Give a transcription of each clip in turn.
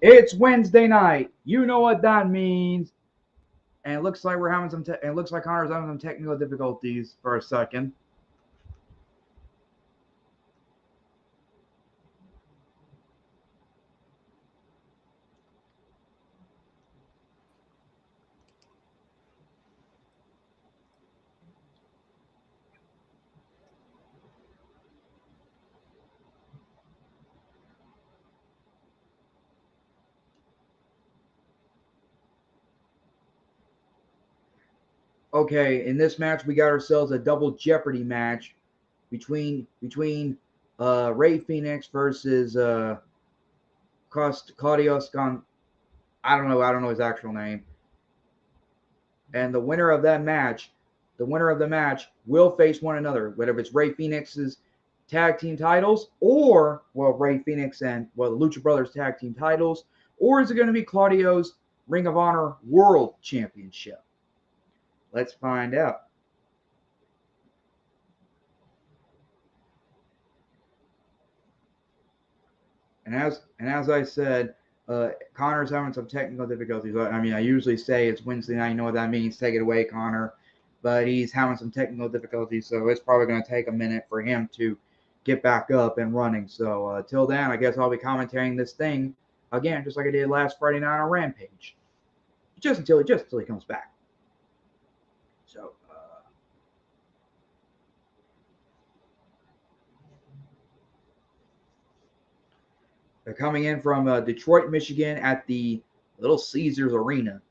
It's Wednesday night. You know what that means. And it looks like we're having some. It looks like Connor's having some technical difficulties for a second. Okay, in this match we got ourselves a double Jeopardy match between Ray Phoenix versus Claudius Gon. I don't know his actual name. And the winner of the match will face one another, whether it's Ray Phoenix's tag team titles or Ray Phoenix and the Lucha Brothers tag team titles, or is it going to be Claudio's Ring of Honor World Championship? Let's find out. And as I said, Connor's having some technical difficulties. I mean, I usually say it's Wednesday night. You know what that means. Take it away, Connor. But he's having some technical difficulties, so it's probably going to take a minute for him to get back up and running. So till then, I guess I'll be commentating this thing again, just like I did last Friday night on Rampage, just until he comes back. So. They're coming in from Detroit, Michigan at the Little Caesars Arena.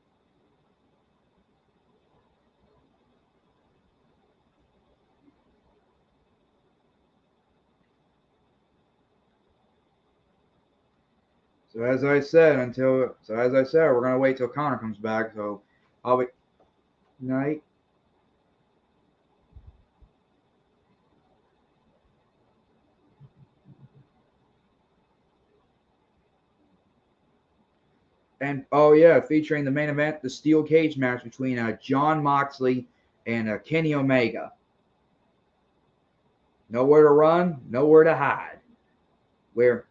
So as I said, we're gonna wait till Connor comes back. So I'll be night. And oh yeah, featuring the main event, the steel cage match between Jon Moxley and Kenny Omega. Nowhere to run, nowhere to hide. Where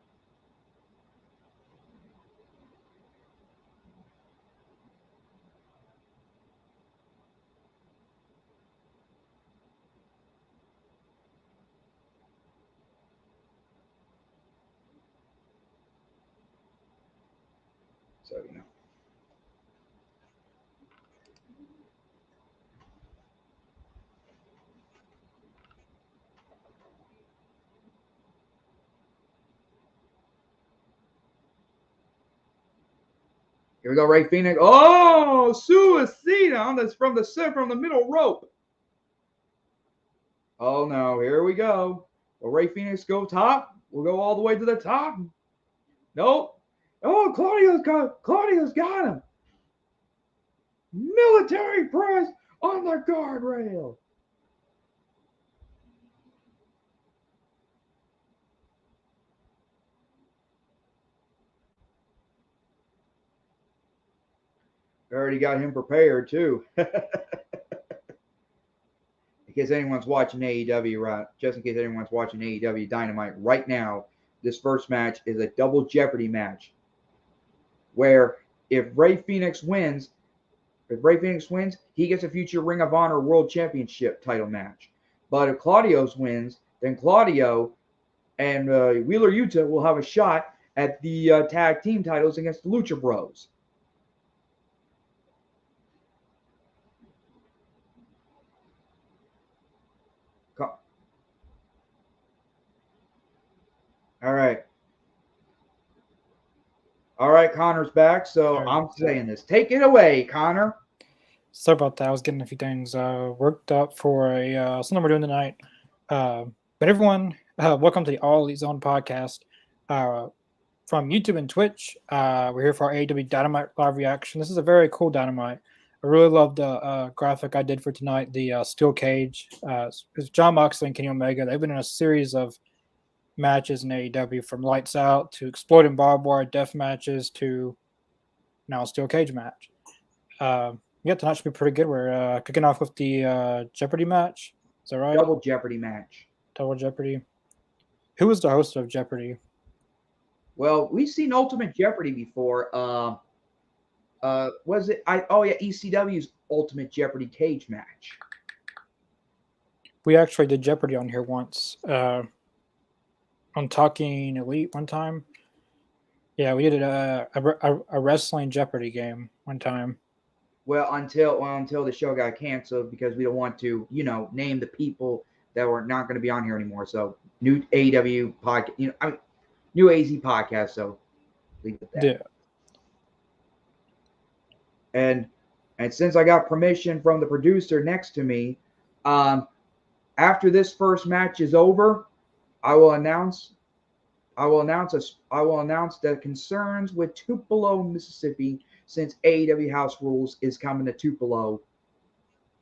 so you know. Here we go, Ray Phoenix. Oh, Suicida on this from the middle rope. Oh no, here we go. Will Ray Phoenix go top? We'll go all the way to the top. Nope. Oh, Claudio's got him. Military press on the guardrail. Already got him prepared too. In case anyone's watching AEW, right? Just in case anyone's watching AEW Dynamite right now, this first match is a double Jeopardy match, where if Ray Phoenix wins, he gets a future Ring of Honor World Championship title match. But if Claudio's wins, then Claudio and Wheeler Yuta will have a shot at the tag team titles against the Lucha Bros. All right. All right, Connor's back, so I'm saying this. Take it away, Connor. Sorry about that. I was getting a few things worked up for something we're doing tonight. But everyone, welcome to the All Elite Zone podcast from YouTube and Twitch. We're here for our AEW Dynamite live reaction. This is a very cool Dynamite. I really love the graphic I did for tonight, the steel cage. It's Jon Moxley and Kenny Omega. They've been in a series of matches in AEW, from Lights Out to Exploding Barbed Wire Death matches to now a steel cage match. Yeah, tonight should be pretty good. We're kicking off with the Jeopardy match. Is that right? Double Jeopardy match. Double Jeopardy. Who was the host of Jeopardy? Well, we've seen Ultimate Jeopardy before. Was it? Oh yeah, ECW's Ultimate Jeopardy cage match. We actually did Jeopardy on here once. On Talking Elite one time. Yeah, we did a wrestling Jeopardy game one time. Well, until the show got canceled because we don't want to, name the people that were not going to be on here anymore. So new AEW podcast, new AZ podcast. So leave it at that. Yeah. And since I got permission from the producer next to me, after this first match is over, I will announce that concerns with Tupelo, Mississippi, since AEW House Rules is coming to Tupelo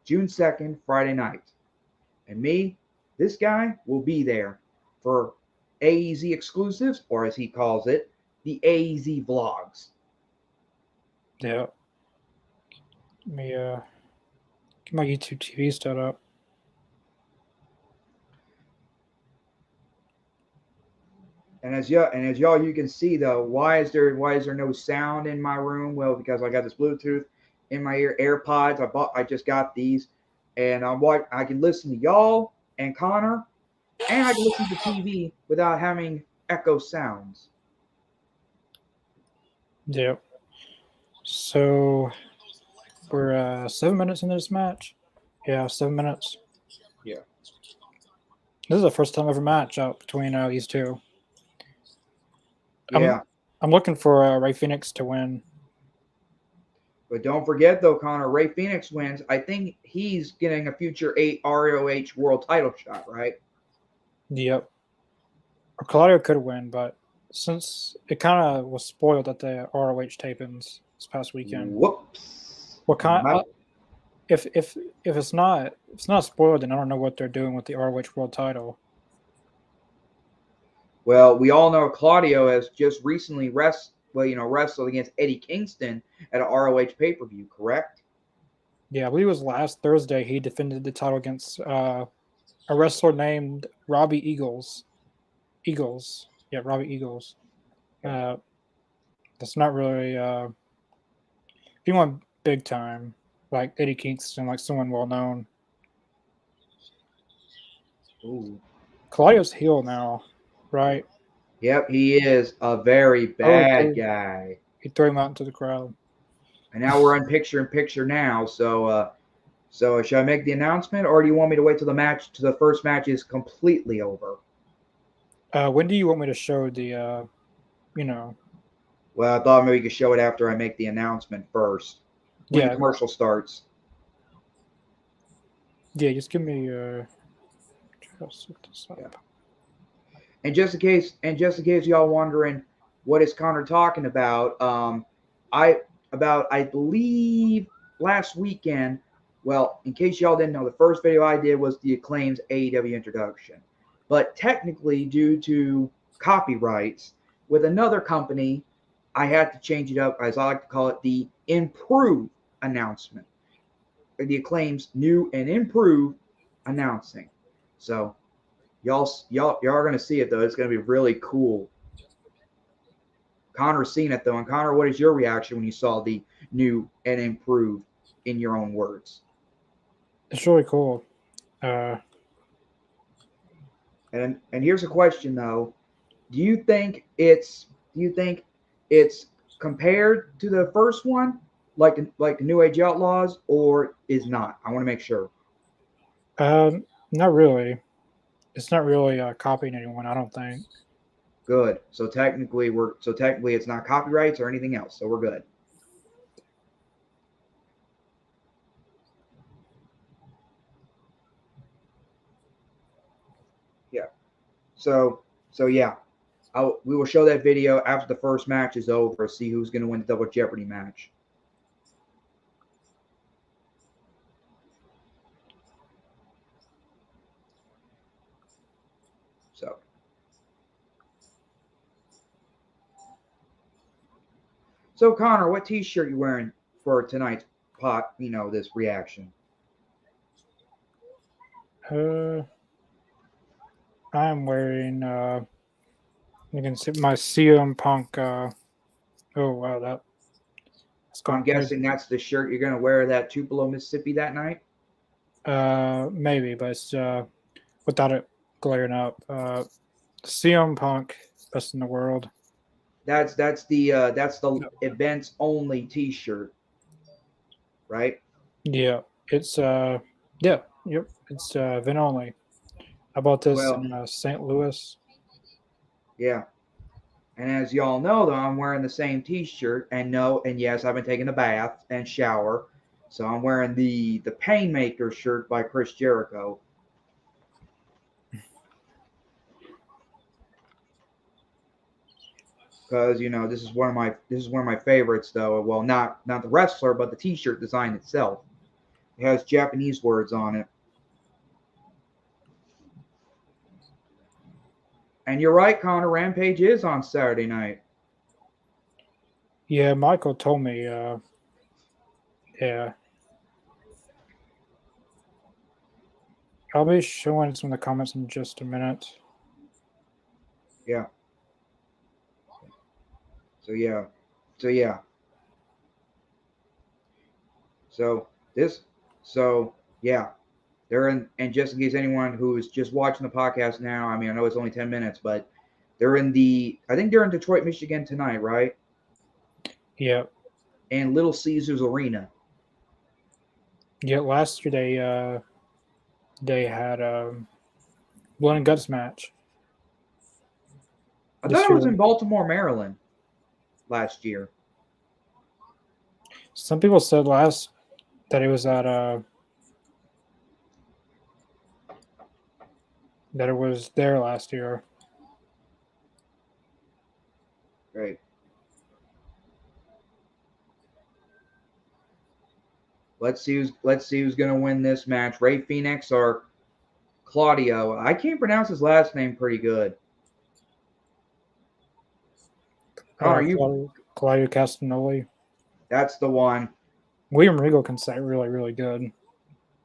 June 2nd, Friday night. And me, this guy, will be there for AEZ exclusives, or as he calls it, the AEZ vlogs. Yeah. Let me get my YouTube TV set up. And as y'all you can see though, why is there no sound in my room? Well, because I got this Bluetooth in my ear, AirPods. I just got these, and I can listen to y'all and Connor, and I can listen to TV without having echo sounds. Yep. So we're 7 minutes into this match. Yeah, 7 minutes. Yeah. This is the first time ever match out between these two. Yeah. I'm looking for Ray Phoenix to win. But don't forget though, Connor, Ray Phoenix wins. I think he's getting a future ROH world title shot, right? Yep. Or Claudio could win, but since it kind of was spoiled at the ROH tapings this past weekend. Whoops. What kind? If it's not spoiled, then I don't know what they're doing with the ROH world title. Well, we all know Claudio has just recently wrestled against Eddie Kingston at an ROH pay-per-view, correct? Yeah, I believe it was last Thursday he defended the title against a wrestler named Robbie Eagles. Yeah, Robbie Eagles. That's not really if you want big time, like Eddie Kingston, like someone well known. Ooh. Claudio's heel now, right? Yep, he is a very bad guy. He threw him out into the crowd. And now we're on picture now. So should I make the announcement, or do you want me to wait till the first match is completely over? When do you want me to show the Well, I thought maybe you could show it after I make the announcement first. When the commercial starts. Yeah, just give me yeah. And just in case y'all wondering what is Connor talking about, I believe last weekend. Well, in case y'all didn't know, the first video I did was the Acclaim's AEW introduction. But technically, due to copyrights with another company, I had to change it up, as I like to call it, the improved announcement. The Acclaim's new and improved announcing. So y'all are gonna see it though. It's gonna be really cool. Connor's seen it though, and Connor, what is your reaction when you saw the new and improved, in your own words? It's really cool. And here's a question though: Do you think it's compared to the first one, like the New Age Outlaws, or is not? I want to make sure. Not really. It's not really copying anyone, I don't think. Good. So technically it's not copyrights or anything else. So we're good. Yeah. So yeah. We will show that video after the first match is over. See who's going to win the Double Jeopardy match. So Connor, what T-shirt you wearing for tonight's this reaction? I'm wearing You can see my CM Punk. Oh wow, that's going I'm guessing crazy. that's the shirt you're going to wear that Tupelo, Mississippi that night. Maybe, but it's without it glaring up. CM Punk, best in the world. That's the events only T-shirt, right? Yeah, it's yeah, yep, it's event only. I bought this Well, in St. Louis. yeah. And as y'all know, though, I'm wearing the same T-shirt, and yes, I've been taking a bath and shower, so I'm wearing the Painmaker shirt by Chris Jericho. Because this is one of my favorites, though. Well, not the wrestler, but the T-shirt design itself. It has Japanese words on it. And you're right, Connor. Rampage is on Saturday night. Yeah, Michael told me. Yeah, I'll be showing some of the comments in just a minute. Yeah. So yeah. So yeah. So this. So yeah. They're in, and just in case anyone who is just watching the podcast now, I mean, I know it's only 10 minutes, but I think they're in Detroit, Michigan tonight, right? Yeah. And Little Caesars Arena. Yeah, last year they had blood and guts match. I This thought it year, was in Baltimore, Maryland last year. some people said that it was that it was there last year. Great. Let's see who's gonna win this match. Ray Phoenix or Claudio. I can't pronounce his last name pretty good. Connor, Claudio Castagnoli. that's the one. William Regal can say really, really good.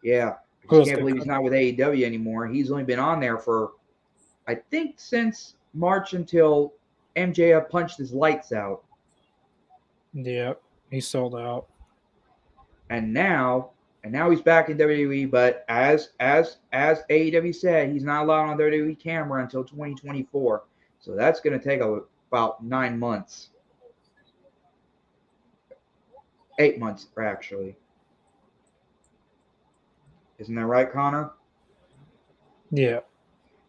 Yeah. I Who just else can't could believe he's not with AEW anymore. He's only been on there for, I think, since March until MJF punched his lights out. Yeah, he sold out. And now he's back in WWE, but as AEW said, he's not allowed on WWE camera until 2024. So that's going to take about 9 months. 8 months, actually. Isn't that right, Connor? Yeah.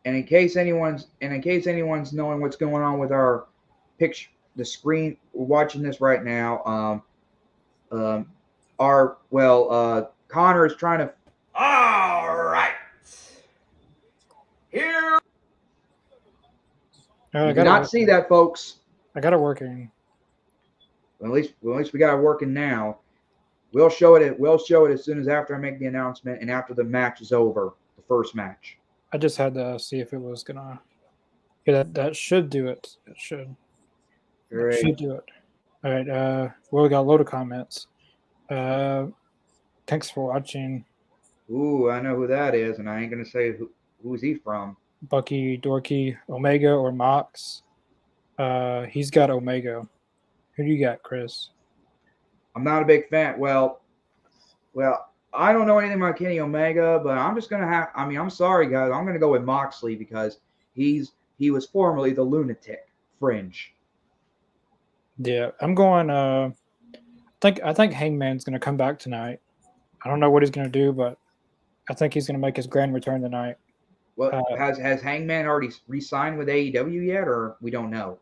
And in case anyone's knowing what's going on with our picture, the screen, we're watching this right now. Connor is trying to. All right. Here. You did not see that, folks. I got it working. Well, at least we got it working now. We'll show it. We'll show it as soon as after I make the announcement and after the match is over, the first match. I just had to see if it was gonna. Yeah, that should do it. It should. Great. It should do it. All right. Well, we got a load of comments. Thanks for watching. Ooh, I know who that is, and I ain't gonna say who's he from. Bucky, Dorky, Omega, or Mox. He's got Omega. Who do you got, Chris? I'm not a big fan. Well, I don't know anything about Kenny Omega, but I'm just gonna have. I mean, I'm sorry, guys. I'm gonna go with Moxley because he was formerly the Lunatic Fringe. Yeah, I'm going. I think Hangman's gonna come back tonight. I don't know what he's gonna do, but I think he's gonna make his grand return tonight. Well, has Hangman already re-signed with AEW yet, or we don't know?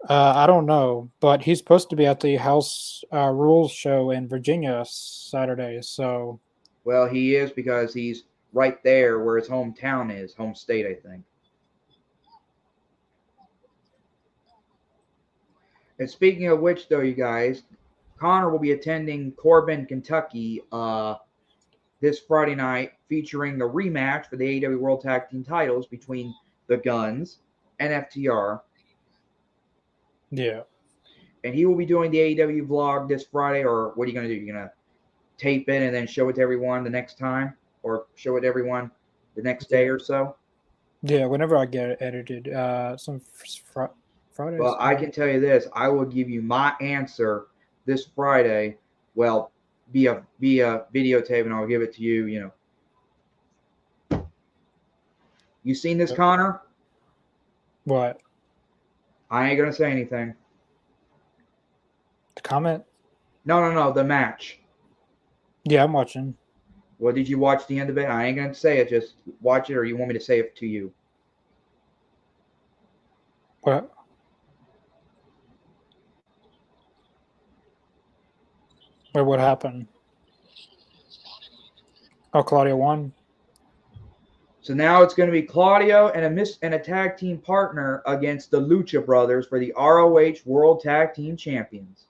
I don't know, but he's supposed to be at the House Rules show in Virginia Saturday. So, well, he is because he's right there where his hometown is, home state, I think. And speaking of which, though, you guys, Connor will be attending Corbin, Kentucky, this Friday night, featuring the rematch for the AEW World Tag Team titles between the Guns and FTR. Yeah. And he will be doing the AEW vlog this Friday, or what are you going to do? You're going to tape it and then show it to everyone the next time, or show it to everyone the next day or so? Yeah, whenever I get it edited, Fridays. Well, I can tell you this. I will give you my answer this Friday. Well, via videotape, and I'll give it to you. You seen this, Connor? What? I ain't gonna say anything. The comment? No. The match. Yeah, I'm watching. Well, did you watch the end of it? I ain't gonna say it. Just watch it, or you want me to say it to you? What? Wait, what happened? Oh, Claudia won. So now it's going to be Claudio and a tag team partner against the Lucha Brothers for the ROH World Tag Team Champions.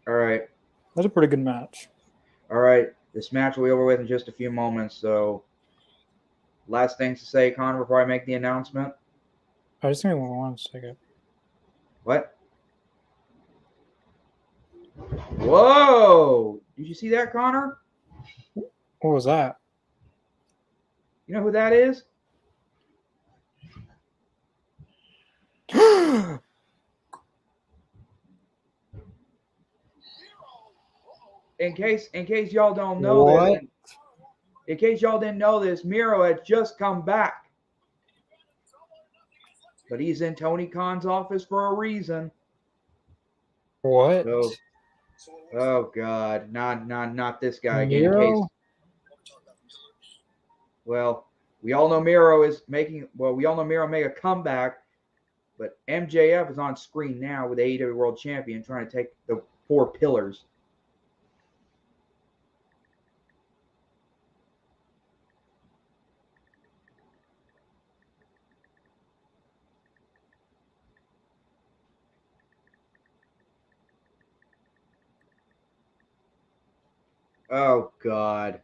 All right. That's a pretty good match. All right. This match will be over with in just a few moments. So, last things to say, Connor, before I make the announcement. Just give me 1 second. What? Whoa! Did you see that, Connor? What was that? You know who that is? In case y'all don't know What? this, in case y'all didn't know this, Miro had just come back. But he's in Tony Khan's office for a reason. What? So, oh God, not this guy again. Miro? Well, we all know Miro made a comeback, but MJF is on screen now with the AEW World Champion trying to take the 4 pillars. Oh God.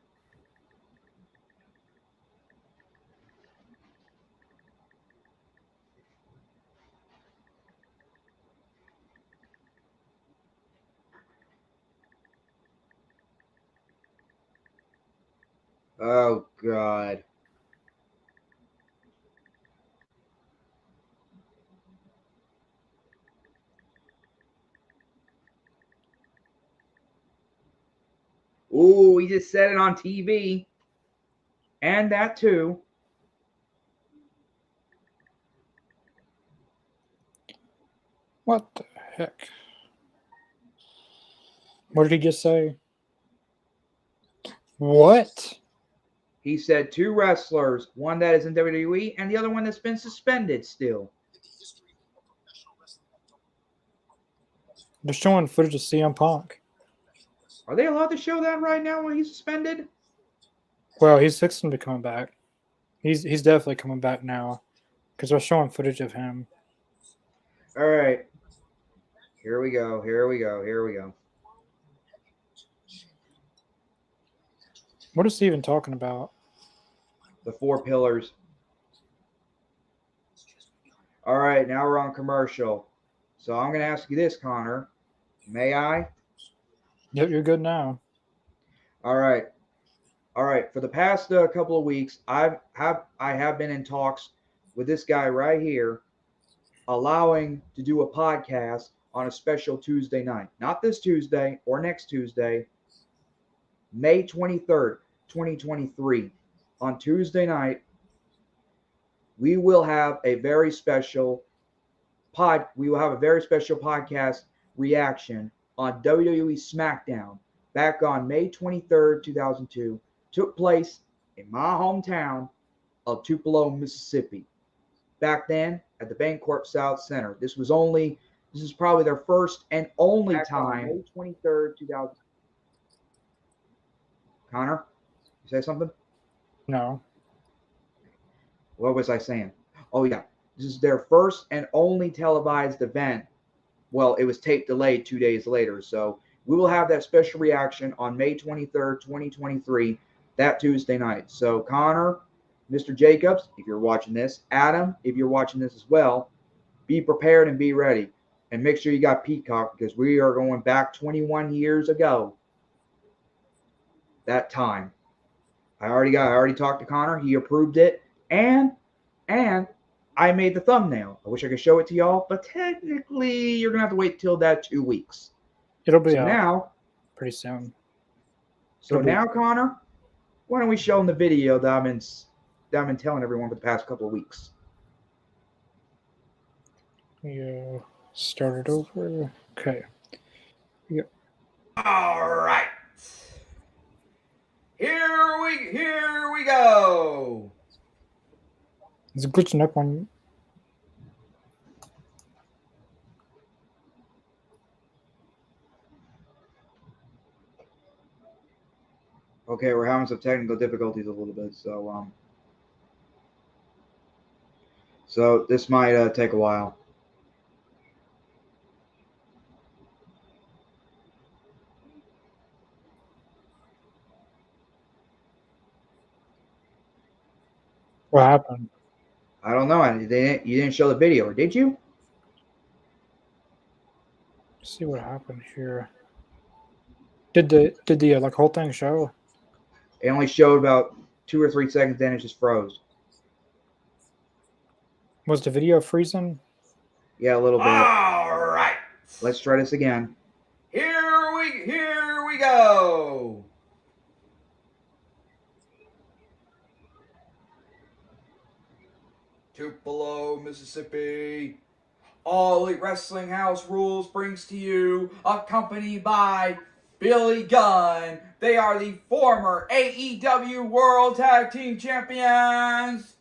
Oh God. Ooh, he just said it on TV. And that too. What the heck? What did he just say? What? He said 2 wrestlers, one that is in WWE and the other one that's been suspended still. They're showing footage of CM Punk. Are they allowed to show that right now when he's suspended? Well, he's fixing to be coming back. He's definitely coming back now because they're showing footage of him. All right. Here we go. What is he even talking about? The 4 pillars. All right, now we're on commercial. So I'm going to ask you this, Connor. May I? Yep, you're good now. All right. For the past couple of weeks, I have been in talks with this guy right here, allowing to do a podcast on a special Tuesday night. Not this Tuesday or next Tuesday. May 23rd, 2023. On Tuesday night, we will have a very special podcast reaction on WWE SmackDown back on May 23rd, 2002. Took place in my hometown of Tupelo, Mississippi. Back then at the Bancorp South Center. This is probably their first and only time. May 23rd, 2000. Connor, you say something? No. What was I saying? Oh yeah. This is their first and only televised event. Well, it was tape delayed 2 days later. So we will have that special reaction on May 23rd, 2023, that Tuesday night. So Connor, Mr. Jacobs, if you're watching this, Adam, if you're watching this as well, be prepared and be ready. And make sure you got Peacock because we are going back 21 years ago. that time. I already talked to Connor. He approved it, and I made the thumbnail. I wish I could show it to y'all, but technically you're gonna have to wait till that 2 weeks. It'll be So out now, pretty soon. Connor, why don't we show them the video that I've been telling everyone for the past couple of weeks? Yeah, start it over. Okay. Yep. All right. Here we go. It's glitching up on. Okay, we're having some technical difficulties a little bit, so this might take a while. What happened? I don't know. You didn't show the video, or did you? Let's see what happened here. Did the like whole thing show? It only showed about 2 or 3 seconds, then it just froze. Was the video freezing? Yeah, a little bit. All right. Let's try this again. Here we go. Tupelo, Mississippi. All Elite Wrestling House Rules brings to you, accompanied by Billy Gunn. They are the former AEW World Tag Team Champions.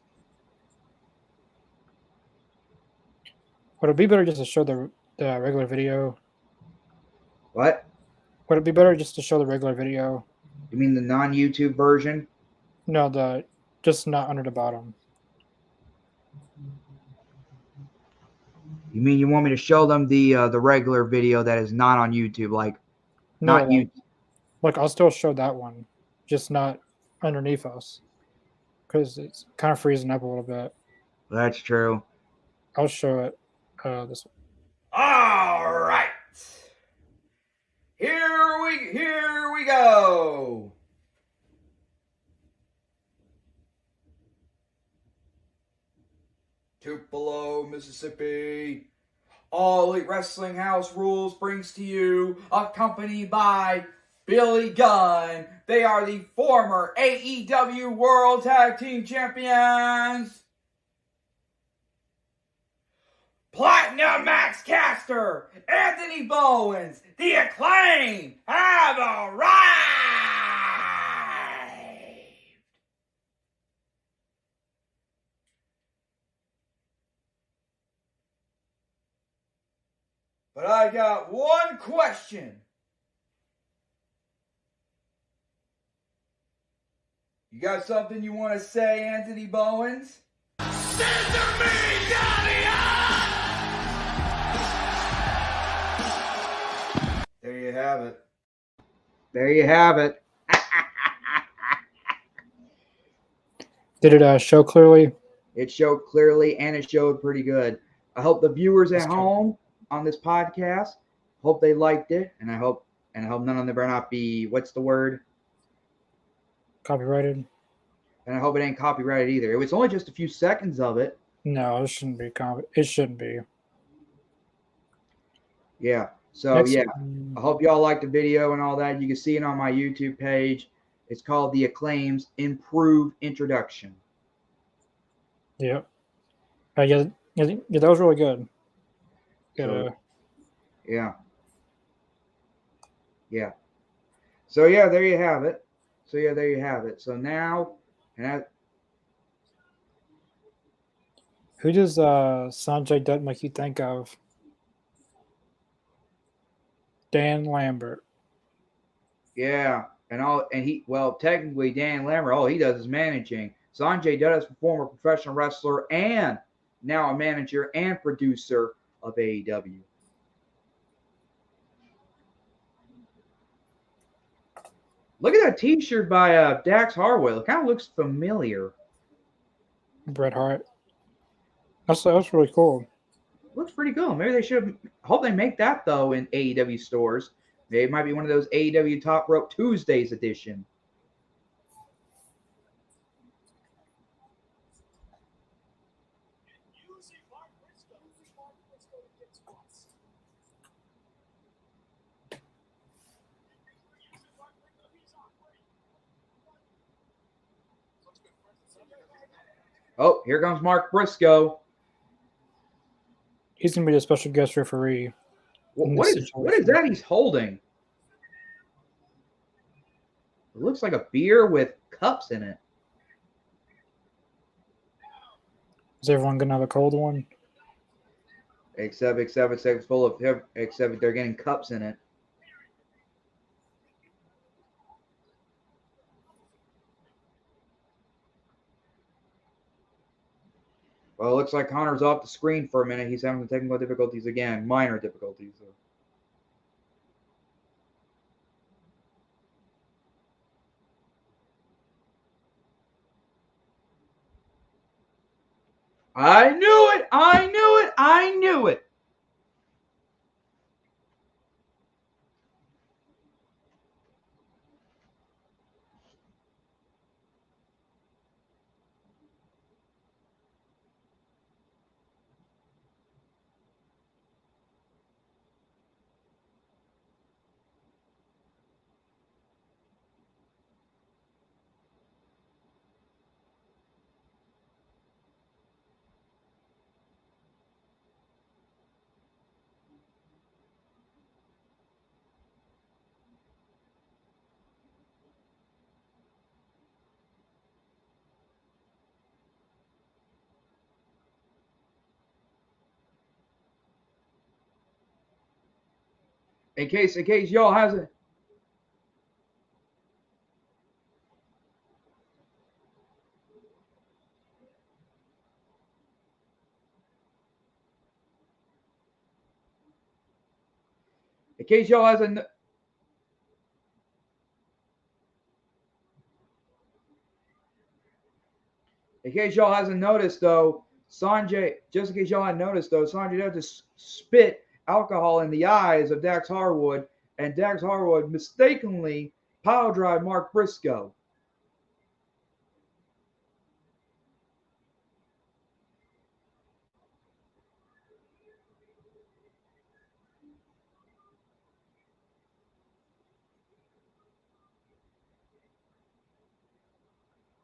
Would it be better just to show the regular video? What? Would it be better just to show the regular video? You mean the non-YouTube version? No, just not under the bottom. You mean you want me to show them the regular video that is not on YouTube, like No, not YouTube? Like I'll still show that one, just not underneath us, because it's kind of freezing up a little bit. That's true. I'll show it this one. All right. Here we go. Tupelo, Mississippi. All Elite Wrestling House Rules brings to you, accompanied by Billy Gunn. They are the former AEW World Tag Team Champions. Platinum Max Caster, Anthony Bowens, The Acclaim have arrived. But I got one question. You got something you want to say, Anthony Bowens? There you have it. There you have it. Did it show clearly? It showed clearly, and it showed pretty good. I hope the viewers at home on this podcast hope they liked it, and I hope none of them better not be, what's the word? Copyrighted? And I hope it ain't copyrighted either. It was only just a few seconds of it. No, it shouldn't be. It shouldn't be. Yeah. So I hope y'all liked the video and all that. You can see it on my YouTube page. It's called The Acclaim's Improved Introduction. Yeah. Yeah, that was really good. Yeah. So yeah, there you have it. So now, who does Sanjay Dutt make you think of? Dan Lambert. Yeah, technically Dan Lambert, all he does is managing. Sanjay Dutt is a former professional wrestler and now a manager and producer of AEW. Look at that T-shirt by Dax Harwell. It kind of looks familiar. Bret Hart. That's really cool. Looks pretty cool. Maybe they should. Hope they make that though in AEW stores. Maybe it might be one of those AEW Top Rope Tuesdays edition. Oh, here comes Mark Briscoe. He's going to be the special guest referee. What is that he's holding? It looks like a beer with cups in it. Is everyone going to have a cold one? Except it's full of him. Except they're getting cups in it. Well, it looks like Connor's off the screen for a minute. He's having some technical difficulties again. Minor difficulties. I knew it! I knew it! I knew it! In case y'all hasn't. In case y'all hasn't. In case y'all hasn't noticed though, Sanjay. Just in case y'all hadn't noticed though, Sanjay had to spit alcohol in the eyes of Dax Harwood, and Dax Harwood mistakenly pile drive Mark Briscoe.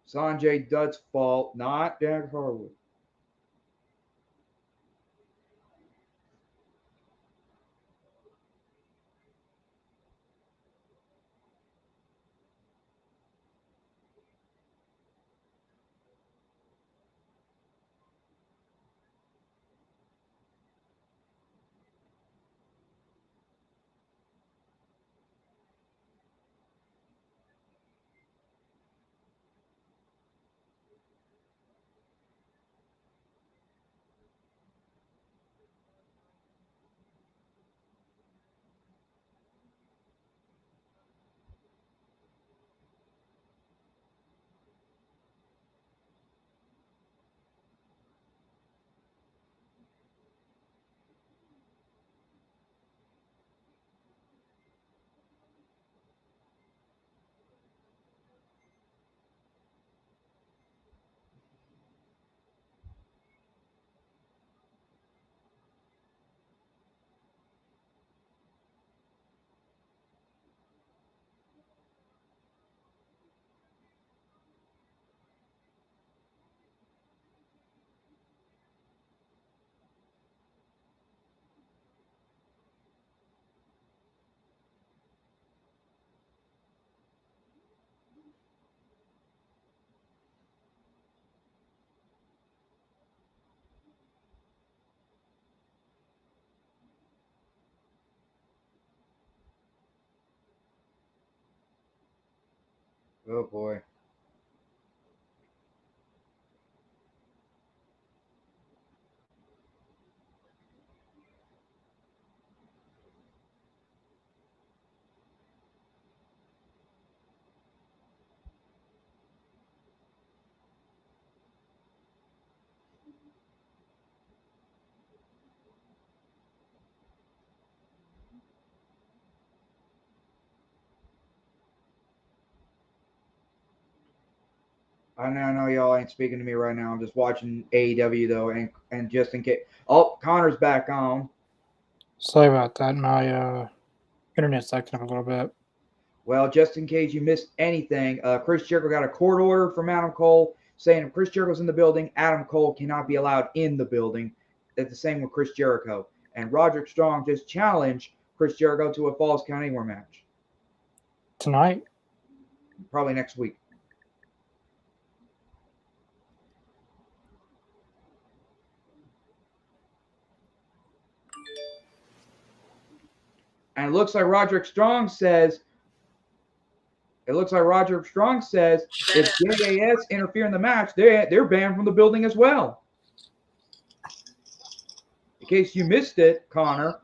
Sanjay Dutt's fault, not Dax Harwood. Oh boy. I know y'all ain't speaking to me right now. I'm just watching AEW though, and just in case. Oh, Connor's back on. Sorry about that. My internet's acting up a little bit. Well, just in case you missed anything, Chris Jericho got a court order from Adam Cole saying if Chris Jericho's in the building, Adam Cole cannot be allowed in the building. It's the same with Chris Jericho. And Roderick Strong just challenged Chris Jericho to a Falls Count Anywhere match. Tonight? Probably next week. And it looks like Roderick Strong says if JAS interfere in the match, they're banned from the building as well. In case you missed it, Connor.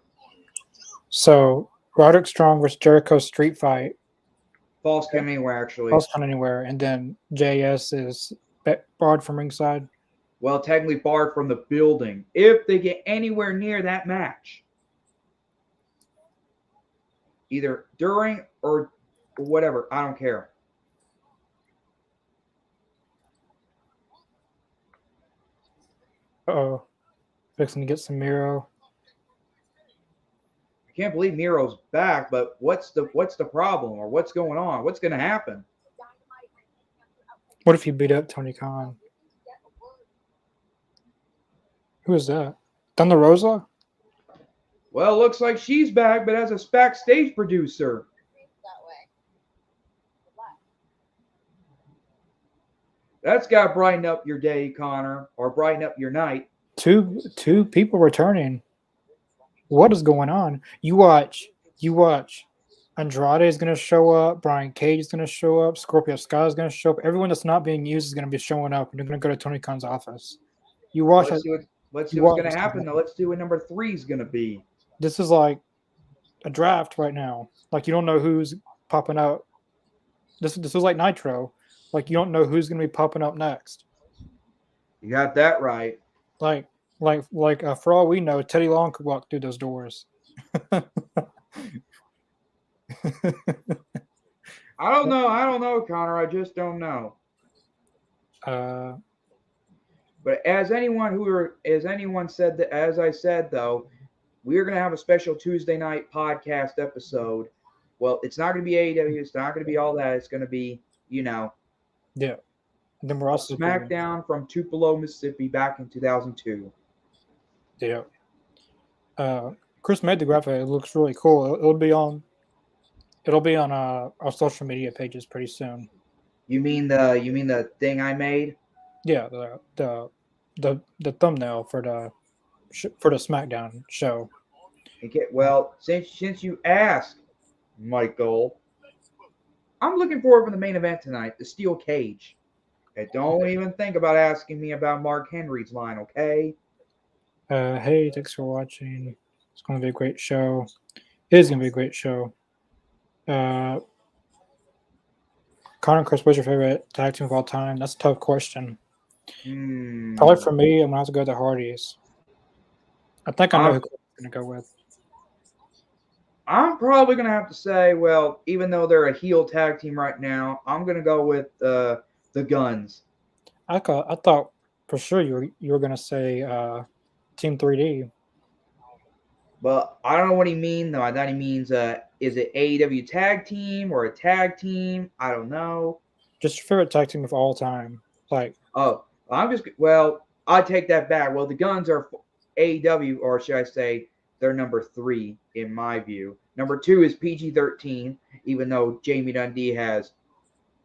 So Roderick Strong versus Jericho street fight. Falls Count Anywhere, actually. Falls Count Anywhere, and then JS is barred from ringside. Well, technically barred from the building if they get anywhere near that match, either during or whatever. I don't care. Uh-oh. Fixing to get some Miro. I can't believe Miro's back, but what's the problem, or what's going on? What's going to happen? What if he beat up Tony Khan? Who is that? Thunder Rosa? Well, looks like she's back, but as a backstage producer. That's got to brighten up your day, Connor, or brighten up your night. Two people returning. What is going on? You watch. Andrade is going to show up. Brian Cage is going to show up. Scorpio Sky is going to show up. Everyone that's not being used is going to be showing up, and they're going to go to Tony Khan's office. You watch. Let's see what's going to happen, though. Let's see what number 3 is going to be. This is like a draft right now. Like, you don't know who's popping out. This is like Nitro. Like, you don't know who's going to be popping up next. You got that right. Like for all we know, Teddy Long could walk through those doors. I don't know, Connor. I just don't know. But as I said though, we're gonna have a special Tuesday night podcast episode. Well, it's not gonna be AEW. It's not gonna be all that. It's gonna be, Yeah. And then we're also SmackDown from Tupelo, Mississippi, back in 2002. Yeah. Chris made the graphic. It looks really cool. It'll be on our social media pages pretty soon. You mean the thing I made? Yeah, the thumbnail for the SmackDown show. Okay, well, since you asked, Michael, I'm looking forward for the main event tonight, the steel cage. And don't even think about asking me about Mark Henry's line, okay? Hey, thanks for watching. It's going to be a great show. It is going to be a great show. Connor and Chris, what's your favorite tag team of all time? That's a tough question. Probably for me, I'm going to have to go to the Hardys. I think I know who I'm going to go with. I'm probably going to have to say, well, even though they're a heel tag team right now, I'm going to go with the Guns. I thought for sure you were going to say Team 3D. But I don't know what he means, though. I thought he means, is it AEW tag team or a tag team? I don't know. Just your favorite tag team of all time. Like, I'll take that back. Well, the Guns are AEW, or should I say, they're number 3 in my view. Number 2 is PG-13, even though Jamie Dundee has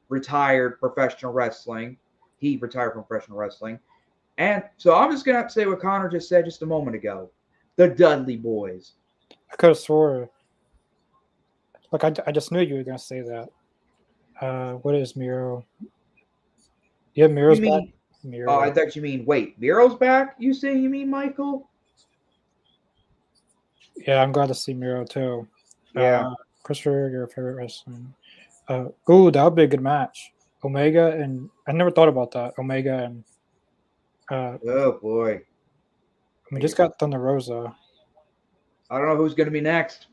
retired professional wrestling. He retired from professional wrestling. And so I'm just going to have to say what Connor just said just a moment ago. The Dudley Boys. I could have swore. Like, I just knew you were going to say that. What is Miro? Yeah, Miro's back. Miro. Oh, I thought you mean, wait, Miro's back? You mean Michael? Yeah, I'm glad to see Miro too. Yeah. Christopher, your favorite wrestling. That would be a good match. Omega and I never thought about that. Omega and oh boy. We just got Thunder Rosa. I don't know who's going to be next.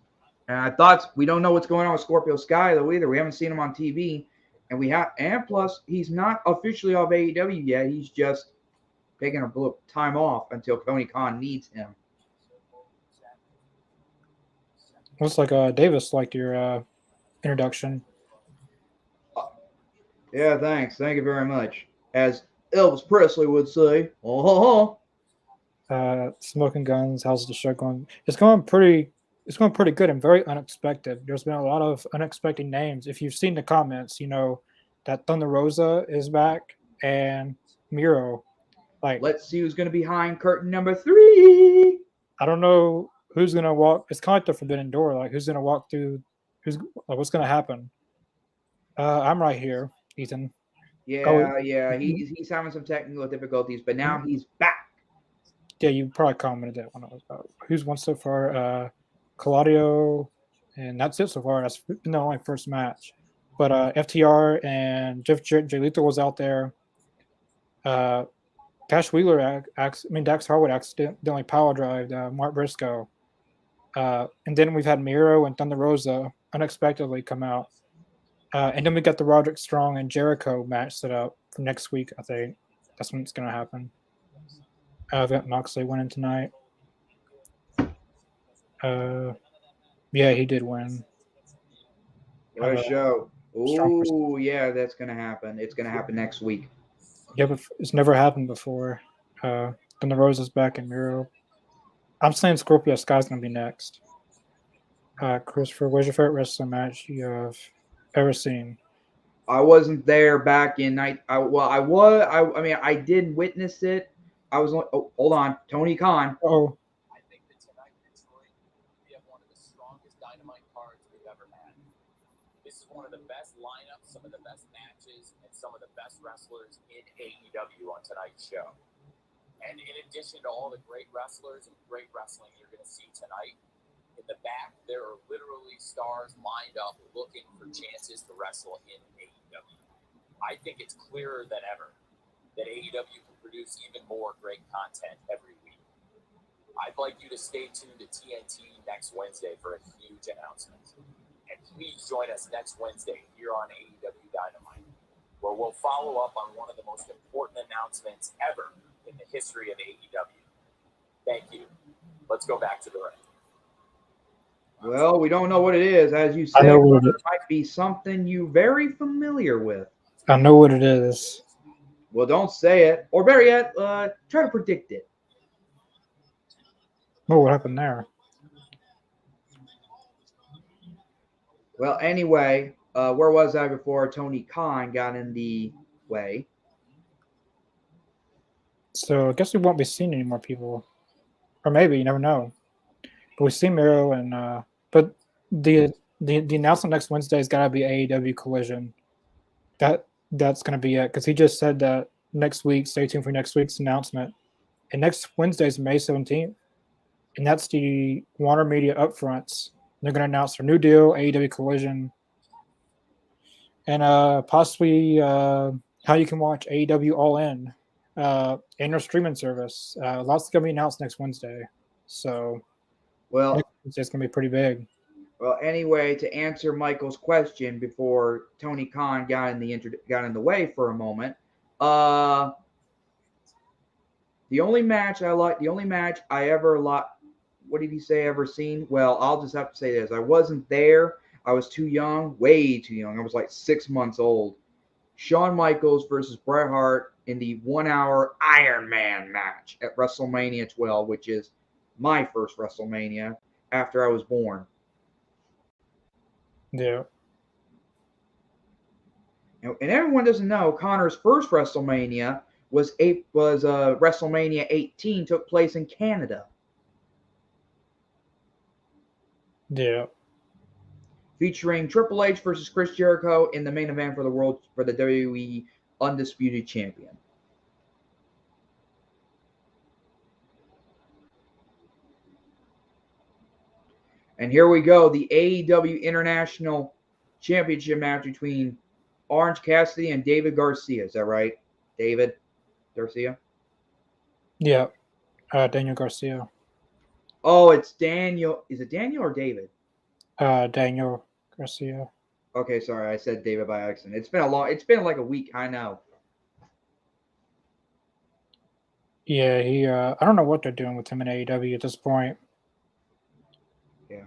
And I thought we don't know what's going on with Scorpio Sky though either. We haven't seen him on TV. and plus he's not officially off AEW yet. He's just taking a little time off until Tony Khan needs him. Looks like Davis liked your introduction. Yeah, thanks. Thank you very much. As Elvis Presley would say, oh. Smoking Guns, how's the show going? It's going pretty good and very unexpected. There's been a lot of unexpected names. If you've seen the comments, you know that Thunder Rosa is back and Miro. Like, let's see who's going to be behind curtain number 3. I don't know who's going to walk. It's kind of like the Forbidden Door. Like, who's going to walk through? What's going to happen? I'm right here, Ethan. Yeah. He's having some technical difficulties, but now he's back. Yeah, you probably commented that when I was about who's won so far. Claudio, and that's it so far. That's been the only first match. But FTR and Jay Lethal was out there. Cash Wheeler, Dax Harwood accidentally power drived Mark Briscoe. And then we've had Miro and Thunder Rosa unexpectedly come out. And then we got the Roderick Strong and Jericho match set up for next week, I think. That's when it's going to happen. I've got Moxley winning tonight. Yeah, he did win. What a show. Ooh, yeah, that's going to happen. It's going to happen next week. Yeah, but it's never happened before. Then the Rose is back in Miro. I'm saying Scorpio Sky's going to be next. Christopher, what's your favorite wrestling match you have ever seen? I wasn't there back in night. I did witness it. I was. Oh, hold on, Tony Khan. Oh. I think that tonight in Detroit, we have one of the strongest Dynamite cards we've ever had. This is one of the best lineups, some of the best matches, and some of the best wrestlers in AEW on tonight's show. And in addition to all the great wrestlers and great wrestling you're going to see tonight, in the back there are literally stars lined up looking for chances to wrestle in AEW. I think it's clearer than ever that AEW can produce even more great content every week. I'd like you to stay tuned to TNT next Wednesday for a huge announcement. And please join us next Wednesday here on AEW Dynamite, where we'll follow up on one of the most important announcements ever in the history of AEW. Thank you. Let's go back to the ring. Well, we don't know what it is. As you said, it might be something you're very familiar with. I know what it is. Well, don't say it. Or better yet, try to predict it. Oh, what happened there? Well, anyway, where was I before Tony Khan got in the way? So I guess we won't be seeing any more people. Or maybe, you never know. But we see Miro and but the announcement next Wednesday has got to be AEW Collision. That's going to be it, because he just said that next week, stay tuned for next week's announcement. And next Wednesday is May 17th. And that's the Warner Media Upfronts. They're going to announce their new deal, AEW Collision. And possibly how you can watch AEW All In and their streaming service. Lots going to be announced next Wednesday. So, well, next Wednesday's going to be pretty big. Well, anyway, to answer Michael's question before Tony Khan got in the way for a moment, the only match I ever what did he say ever seen? Well, I'll just have to say this: I wasn't there. I was too young, way too young. I was like 6 months old. Shawn Michaels versus Bret Hart in the 1-hour Iron Man match at WrestleMania 12, which is my first WrestleMania after I was born. Yeah. And everyone doesn't know Connor's first WrestleMania was WrestleMania 18, took place in Canada. Yeah. Featuring Triple H versus Chris Jericho in the main event for the WWE Undisputed Champion. And here we go, the AEW International Championship match between Orange Cassidy and David Garcia. Is that right? David Garcia? Yeah. Daniel Garcia. Oh, it's Daniel. Is it Daniel or David? Daniel Garcia. Okay, sorry, I said David by accident. It's been like a week, I know. Yeah, I don't know what they're doing with him in AEW at this point. Yeah.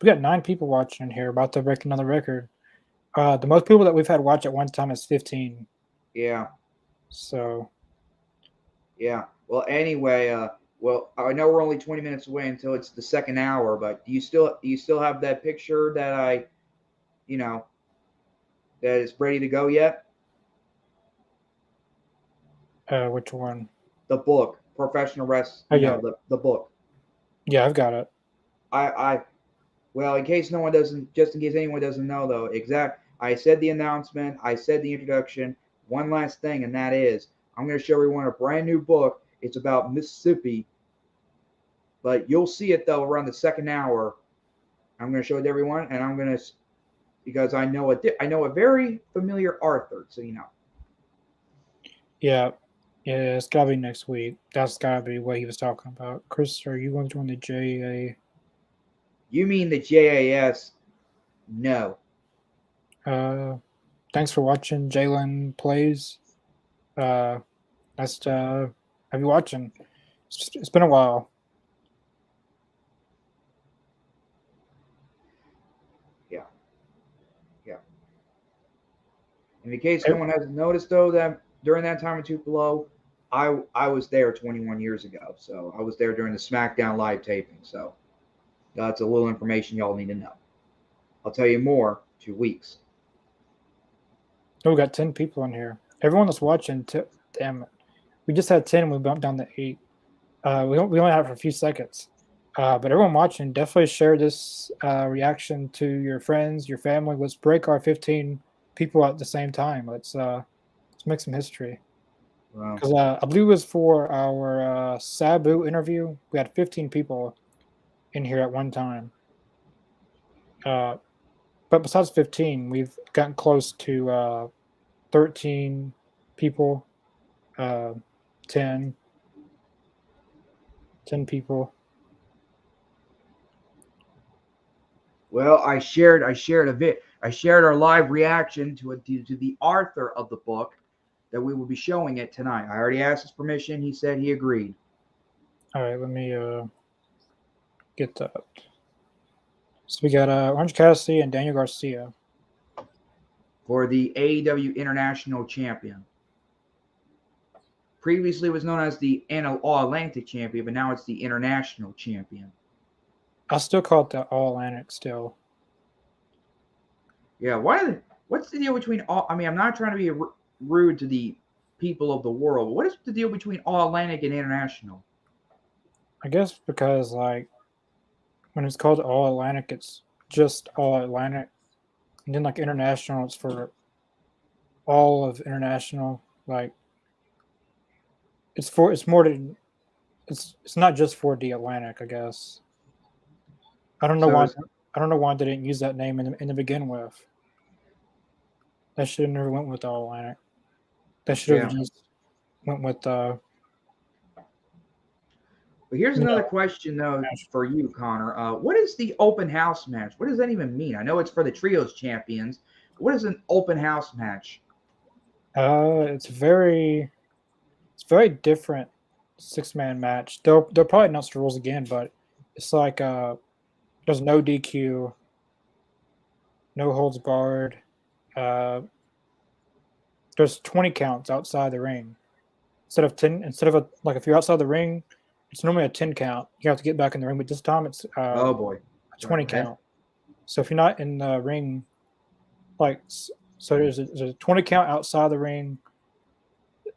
We got 9 people watching in here, about to break another record. The most people that we've had watch at one time is 15. Yeah. So Yeah. Well, anyway, well, I know we're only 20 minutes away until it's the second hour, but do you still have that picture that you know, that is ready to go yet? which one? The book, Professional Rest, Oh yeah, the book. yeah, I've got it. I well, in case no one doesn't, just in case anyone doesn't know though, I said the announcement, I said the introduction. One last thing, and that is, I'm going to show everyone a brand new book. It's about Mississippi, but you'll see it though around the second hour. I'm going to show it to everyone, and I'm going to, because I know a very familiar Arthur, so you know. Yeah, yeah, it's gotta be next week. That's gotta be what he was talking about. Chris, are you going to join the JA? You mean the JAS? No. Thanks for watching. Jalen plays. Nice to have you watching. It's been a while. Yeah. Yeah. And in case no one hasn't noticed though, that during that time of Tupelo, I was there 21 years ago. So I was there during the SmackDown live taping. So that's a little information y'all need to know. I'll tell you more 2 weeks. Oh, we got 10 people in here. Everyone that's watching, damn it. We just had 10 and we bumped down to 8. We only have it for a few seconds. But everyone watching, definitely share this reaction to your friends, your family. Let's break our 15 people at the same time. Let's make some history. Wow. Because I believe it was for our Sabu interview. We had 15 people in here at one time. But besides 15, we've gotten close to 13 people, uh, 10 people. Well, I shared our live reaction to the Arthur of the book that we will be showing it tonight. I already asked his permission. He said he agreed. All right, let me get that. So we got Orange Cassidy and Daniel Garcia For the AEW International Champion. Previously it was known as the All Atlantic Champion, but now it's the International Champion. I still call it the All Atlantic still. Yeah, what's the deal between all? I mean, I'm not trying to be rude to the people of the world. What is the deal between All Atlantic and International? I guess because like when it's called All Atlantic, it's just All Atlantic, and then like International, it's for all of International. Like it's more than it's not just for the Atlantic. I guess I don't know So why. it's- I don't know why they didn't use that name in the begin with. That should have never went with All Atlantic. That should have Yeah. just went with But here's you another know, question though for you, Connor. What is the open house match? What does that even mean? I know it's for the trios champions. But what is an open house match? it's very different 6-man match. They'll probably announce the rules again, but it's like there's no DQ, no holds barred. Uh, there's 20 counts outside the ring instead of 10. Instead of like if you're outside the ring, it's normally a 10 count. You have to get back in the ring, but this time it's Oh boy. a 20 count. So if you're not in the ring, like so there's a 20 count outside the ring.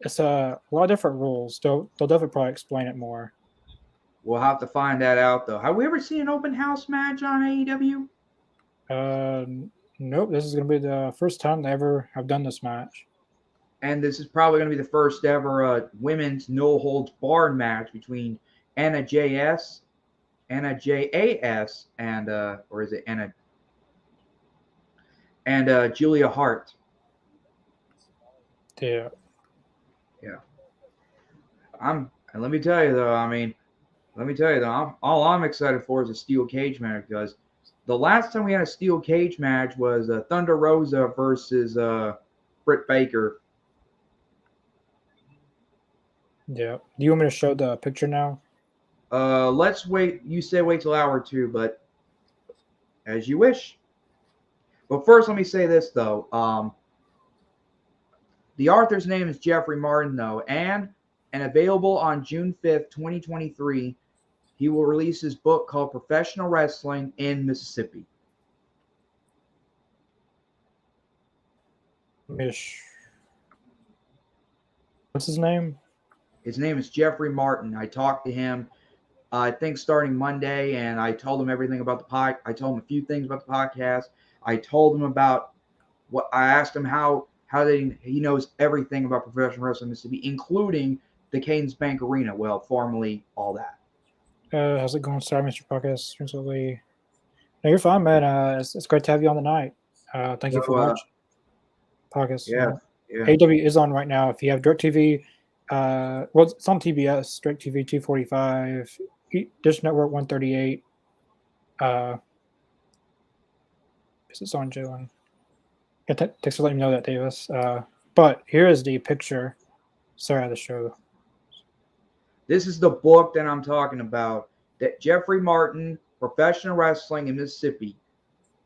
It's a lot of different rules. They'll definitely probably explain it more. We'll have to find that out though. Have we ever seen an open house match on AEW? Nope. This is going to be the first time they ever have done this match. And this is probably going to be the first ever women's no holds barred match between Anna JS, Anna JAS, and or is it Anna and Julia Hart. Yeah. Yeah. And let me tell you though, all I'm excited for is a steel cage match because The last time we had a steel cage match was Thunder Rosa versus Britt Baker. Yeah. Do you want me to show the picture now? Let's wait. You said wait till hour 2, but as you wish. But first, let me say this though. The author's name is Jeffrey Martin, though, and available on June 5th, 2023, he will release his book called Professional Wrestling in Mississippi. What's his name? His name is Jeffrey Martin. I talked to him, I think, starting Monday, and I told him everything about the podcast. I told him a few things about the podcast. I told him about what I asked him how he knows everything about professional wrestling in Mississippi, including the Cadence Bank Arena. Well, formerly all that. How's it going? Sorry, Mr. Podcast. Recently. No, you're fine, man. It's great to have you on the night. Thank you for watching. Podcast. Yeah. AEW is on right now. If you have DirecTV, well, it's on TBS, DirecTV 245, Dish Network 138. It's on Jalen. Thanks for letting me know that, Davis. But here is the picture. Sorry, I had to show. This is the book that I'm talking about. That Jeffrey Martin, Professional Wrestling in Mississippi.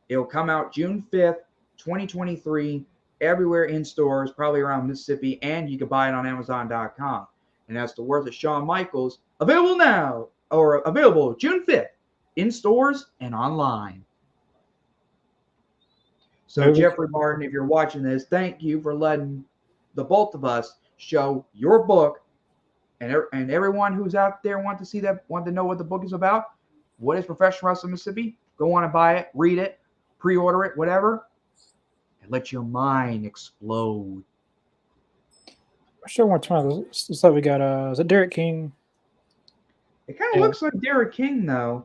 It'll come out June 5th, 2023, everywhere in stores, probably around Mississippi, and you can buy it on Amazon.com. And that's the worth of Shawn Michaels. Available now, or available June 5th, in stores and online. So, Jeffrey Martin, if you're watching this, thank you for letting the both of us show your book. And everyone who's out there want to know what the book is about. What is Professional Wrestling Mississippi? Go on and buy it, read it, pre-order it, whatever, and let your mind explode. I sure want to try this. Looks like we got is it Derek King? It kind of looks like Derek King, though.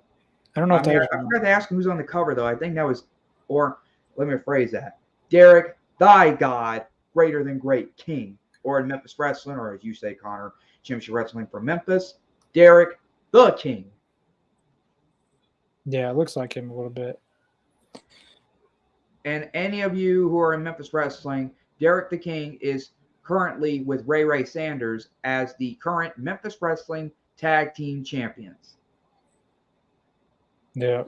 I don't know if I forgot to ask him who's on the cover, though. I think that was, or let me rephrase that. Derek, thy God, greater than great King, or in Memphis Wrestling, or as you say, Connor, Championship Wrestling from Memphis, Derek the King. Yeah, it looks like him a little bit. And any of you who are in Memphis Wrestling, Derek the King is currently with Ray Sanders as the current Memphis Wrestling Tag Team Champions. Yeah.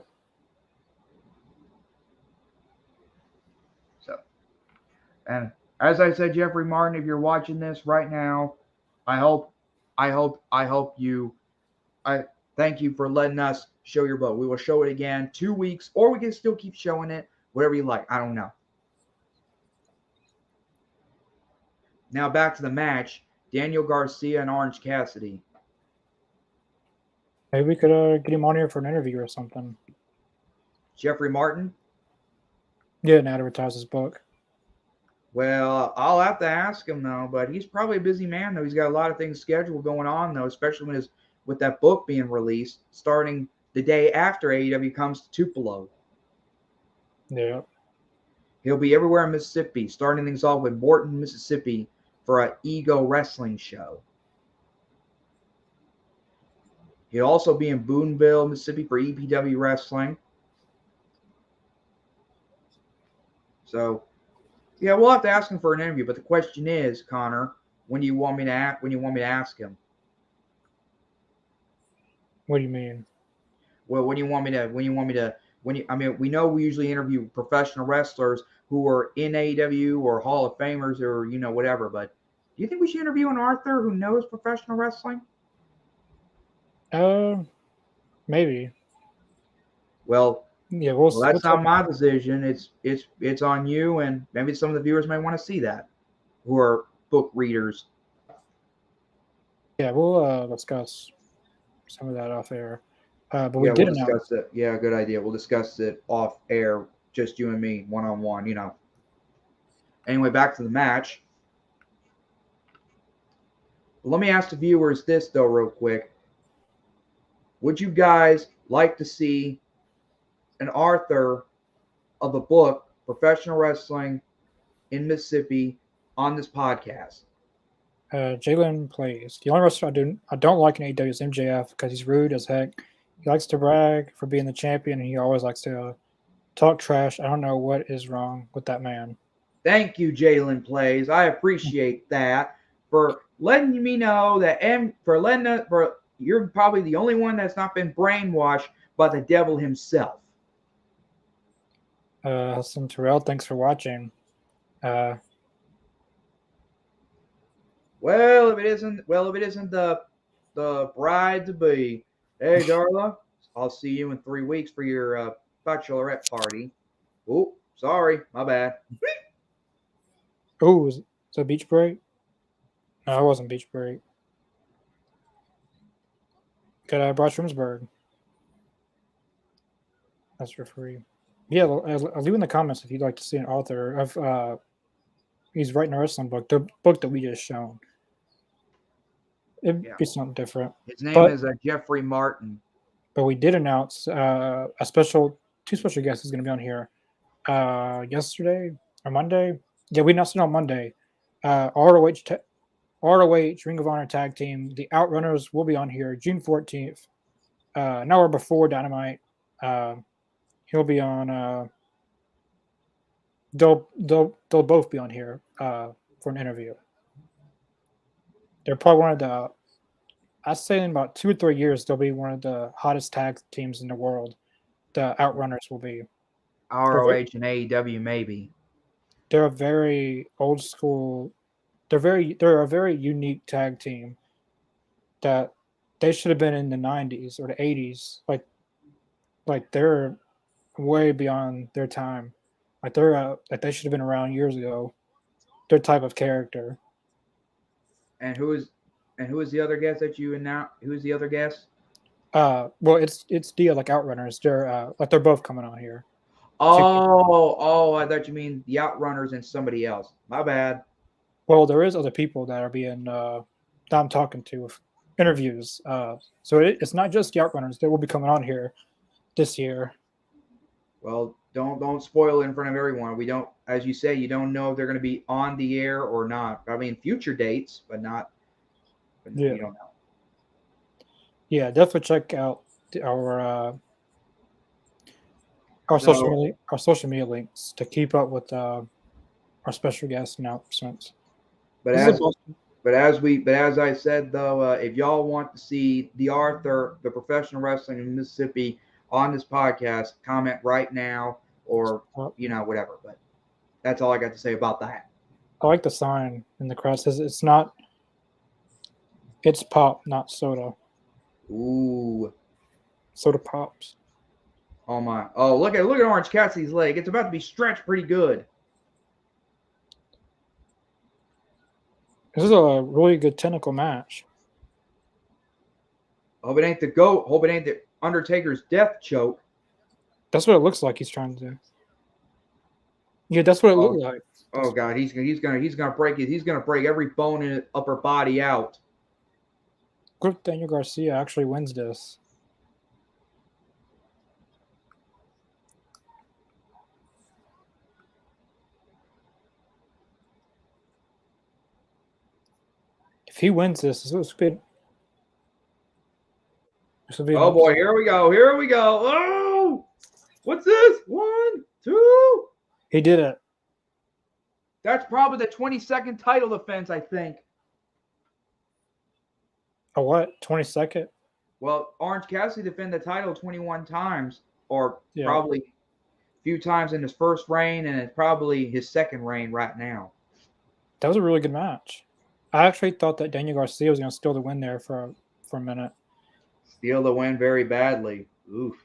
So, and as I said, Jeffrey Martin, if you're watching this right now, I thank you for letting us show your book. We will show it again 2 weeks, or we can still keep showing it, whatever you like. I don't know. Now back to the match. Daniel Garcia and Orange Cassidy. Maybe we could get him on here for an interview or something. Jeffrey Martin? Yeah, and advertise his book. Well, I'll have to ask him, though, but he's probably a busy man, though. He's got a lot of things scheduled going on, though, especially with that book being released, starting the day after AEW comes to Tupelo. Yeah. He'll be everywhere in Mississippi, starting things off with Morton, Mississippi, for an Ego Wrestling show. He'll also be in Boonville, Mississippi, for EPW Wrestling. So, yeah, we'll have to ask him for an interview. But the question is, Connor, when do you want me to ask him? What do you mean? Well, we know we usually interview professional wrestlers who are in AEW or Hall of Famers or, whatever. But do you think we should interview an Arthur who knows professional wrestling? Maybe. Well, yeah. Well, that's not my decision. It's on you, and maybe some of the viewers may want to see that, who are book readers. Yeah, we'll discuss some of that off air. But we'll discuss it. Yeah, good idea. We'll discuss it off air, just you and me, one-on-one, Anyway, back to the match. Let me ask the viewers this, though, real quick. Would you guys like to see an author of the book Professional Wrestling in Mississippi on this podcast? Jalen plays. The only wrestler I don't like in AEW is MJF because he's rude as heck. He likes to brag for being the champion, and he always likes to talk trash. I don't know what is wrong with that man. Thank you, Jalen Plays. I appreciate that for letting me know that, and for you're probably the only one that's not been brainwashed by the devil himself. Hassan Terrell, thanks for watching. Well, if it isn't the bride to be, hey Darla, I'll see you in 3 weeks for your bachelorette party. Oh, sorry, my bad. Oh, was that Beach Break? No, it wasn't Beach Break. Got Bryce Rimsberg. That's referee. Yeah, I'll leave in the comments if you'd like to see an author of. He's writing a wrestling book, the book that we just shown. It'd be something different. His name is Jeffrey Martin. But we did announce two special guests is going to be on here yesterday or Monday. Yeah, we announced it on Monday. ROH Ring of Honor tag team, the Outrunners, will be on here June 14th, an hour before Dynamite. He'll be on. They'll both be on here for an interview. They're probably one of the. I'd say in about 2 or 3 years, they'll be one of the hottest tag teams in the world. The Outrunners will be. ROH and AEW, maybe. They're a very old school. They're a very unique tag team. That they should have been in the 90s or the 80s. Like they're way beyond their time. Like they should have been around years ago. Their type of character. And who is the other guest that you announced? Who's the other guest? Well, it's the like Outrunners. They're both coming on here. Oh, I thought you mean the Outrunners and somebody else. My bad. Well, there is other people that are being that I'm talking to with interviews. So it's not just the Outrunners. They will be coming on here this year. Well, don't spoil it in front of everyone. We don't, as you say, you don't know if they're going to be on the air or not. I mean, future dates, but not. But Yeah. You don't know. Yeah, definitely check out our social media links to keep up with our special guest announcements. But as I said though, if y'all want to see the Arthur, the professional wrestling in Mississippi on this podcast, comment right now or whatever. But that's all I got to say about that. I like the sign in the crowd. Says it's pop, not soda. Ooh. Soda pops. Oh my! Oh, look at Orange Cassidy's leg. It's about to be stretched pretty good. This is a really good technical match. Hope it ain't the GOAT. Hope it ain't the Undertaker's death choke. That's what it looks like he's trying to do. Yeah, that's what it looked like. Oh God, he's gonna break it. He's gonna break every bone in his upper body out. Good Daniel Garcia actually wins this. If he wins this will be. Oh boy, here we go. Oh, what's this? 1, 2. He did it. That's probably the 22nd title defense, I think. A what? 22nd? Well, Orange Cassidy defended the title 21 times, or probably a few times in his first reign, and it's probably his second reign right now. That was a really good match. I actually thought that Daniel Garcia was going to steal the win there for a minute. Steal the win very badly. Oof.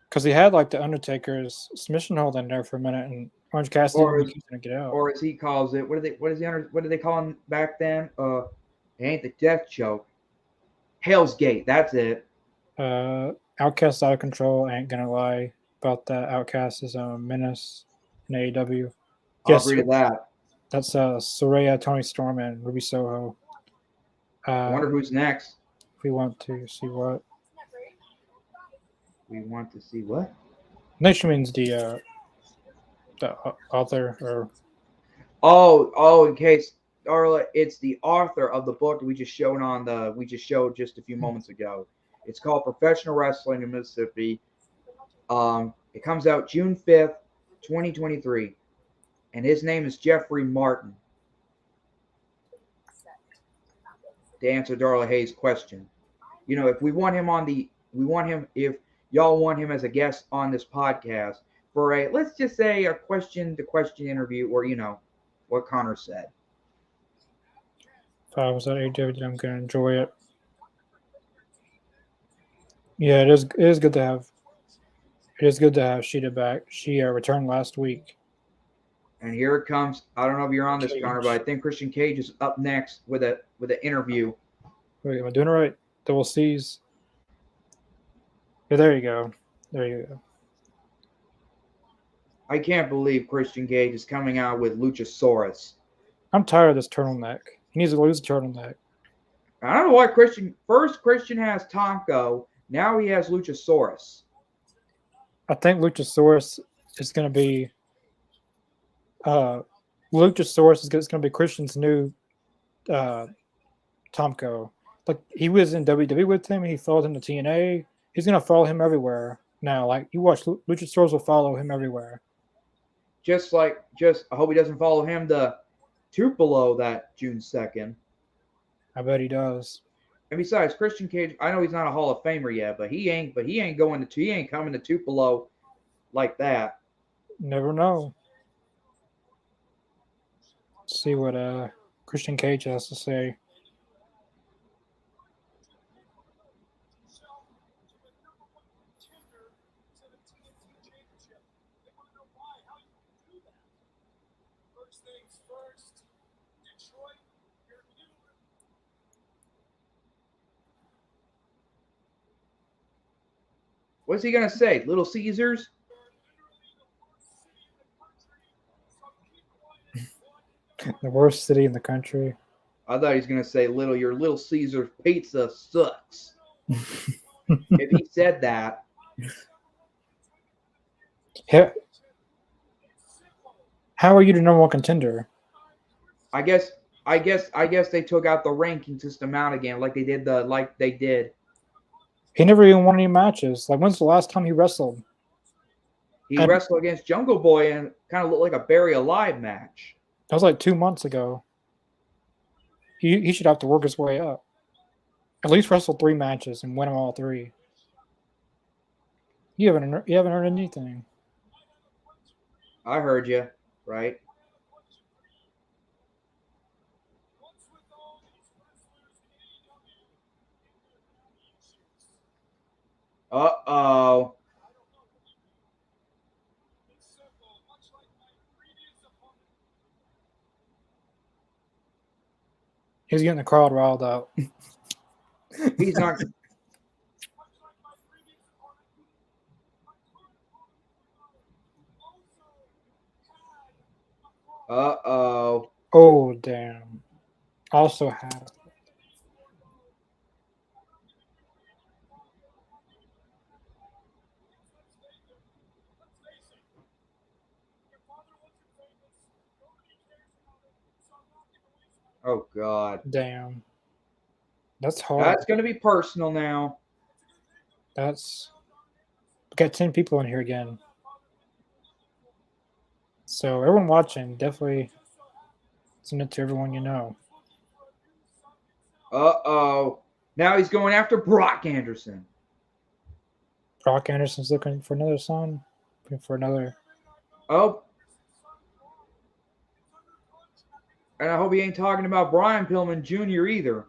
Because he had like the Undertaker's submission hold in there for a minite, and Orange Cassidy was going to get out. Or as he calls it, what did they call him back then? It ain't the death choke. Hell's Gate. That's it. Outcast Out of Control. Ain't gonna lie about that. Outcast is a menace in AEW. I'll agree to that. That's Soraya, Tony Storm, and Ruby Soho. I wonder who's next. We want to see what? We want to see what? Next means the author or. Oh, in case Darla, it's the author of the book that we just showed just a few moments ago. It's called Professional Wrestling in Mississippi. It comes out June 5th, 2023. And his name is Jeffrey Martin. To answer Darla Hayes' question. If we want him if y'all want him as a guest on this podcast for let's just say a question-to-question interview, or what Connor said. If I was at AEW, I'm gonna enjoy it. Yeah, it is good to have. It is good to have Sheeta back. She returned last week. And here it comes. I don't know if you're on this, Cage. Connor, but I think Christian Cage is up next with an interview. Wait, am I doing it right? Double C's. Yeah, there you go. There you go. I can't believe Christian Cage is coming out with Luchasaurus. I'm tired of this turtleneck. He needs to lose the turtleneck. I don't know why Christian has Tonko. Now he has Luchasaurus. I think Luchasaurus is going to be Luchasaurus is going to be Christian's new Tomko. Like, he was in WWE with him. He followed him to TNA. He's going to follow him everywhere now. Like, you watch, Luchasaurus will follow him everywhere. I hope he doesn't follow him to Tupelo that June 2nd. I bet he does. And besides, Christian Cage, I know he's not a Hall of Famer yet, but he ain't coming to Tupelo like that. Never know. Let's see what Christian Cage has to say. What's he gonna say? Little Caesars? The worst city in the country. I thought he was gonna say your Little Caesars pizza sucks. If he said that. How are you the number one contender? I guess they took out the ranking system out again, like they did. He never even won any matches. Like, when's the last time he wrestled? He wrestled against Jungle Boy and kind of looked like a Bury Alive match. That was like 2 months ago. He should have to work his way up. At least wrestle 3 matches and win them all 3. You haven't earned anything. I heard you, right? Uh-oh. He's getting the crowd riled up. He's not. Uh-oh. Oh, damn. Also had. Oh, God. Damn. That's hard. That's going to be personal now. We got 10 people in here again. So everyone watching, definitely send it to everyone you know. Uh-oh. Now he's going after Brock Anderson. Brock Anderson's looking for another son. Looking for another. Oh. And I hope he ain't talking about Brian Pillman Jr. either.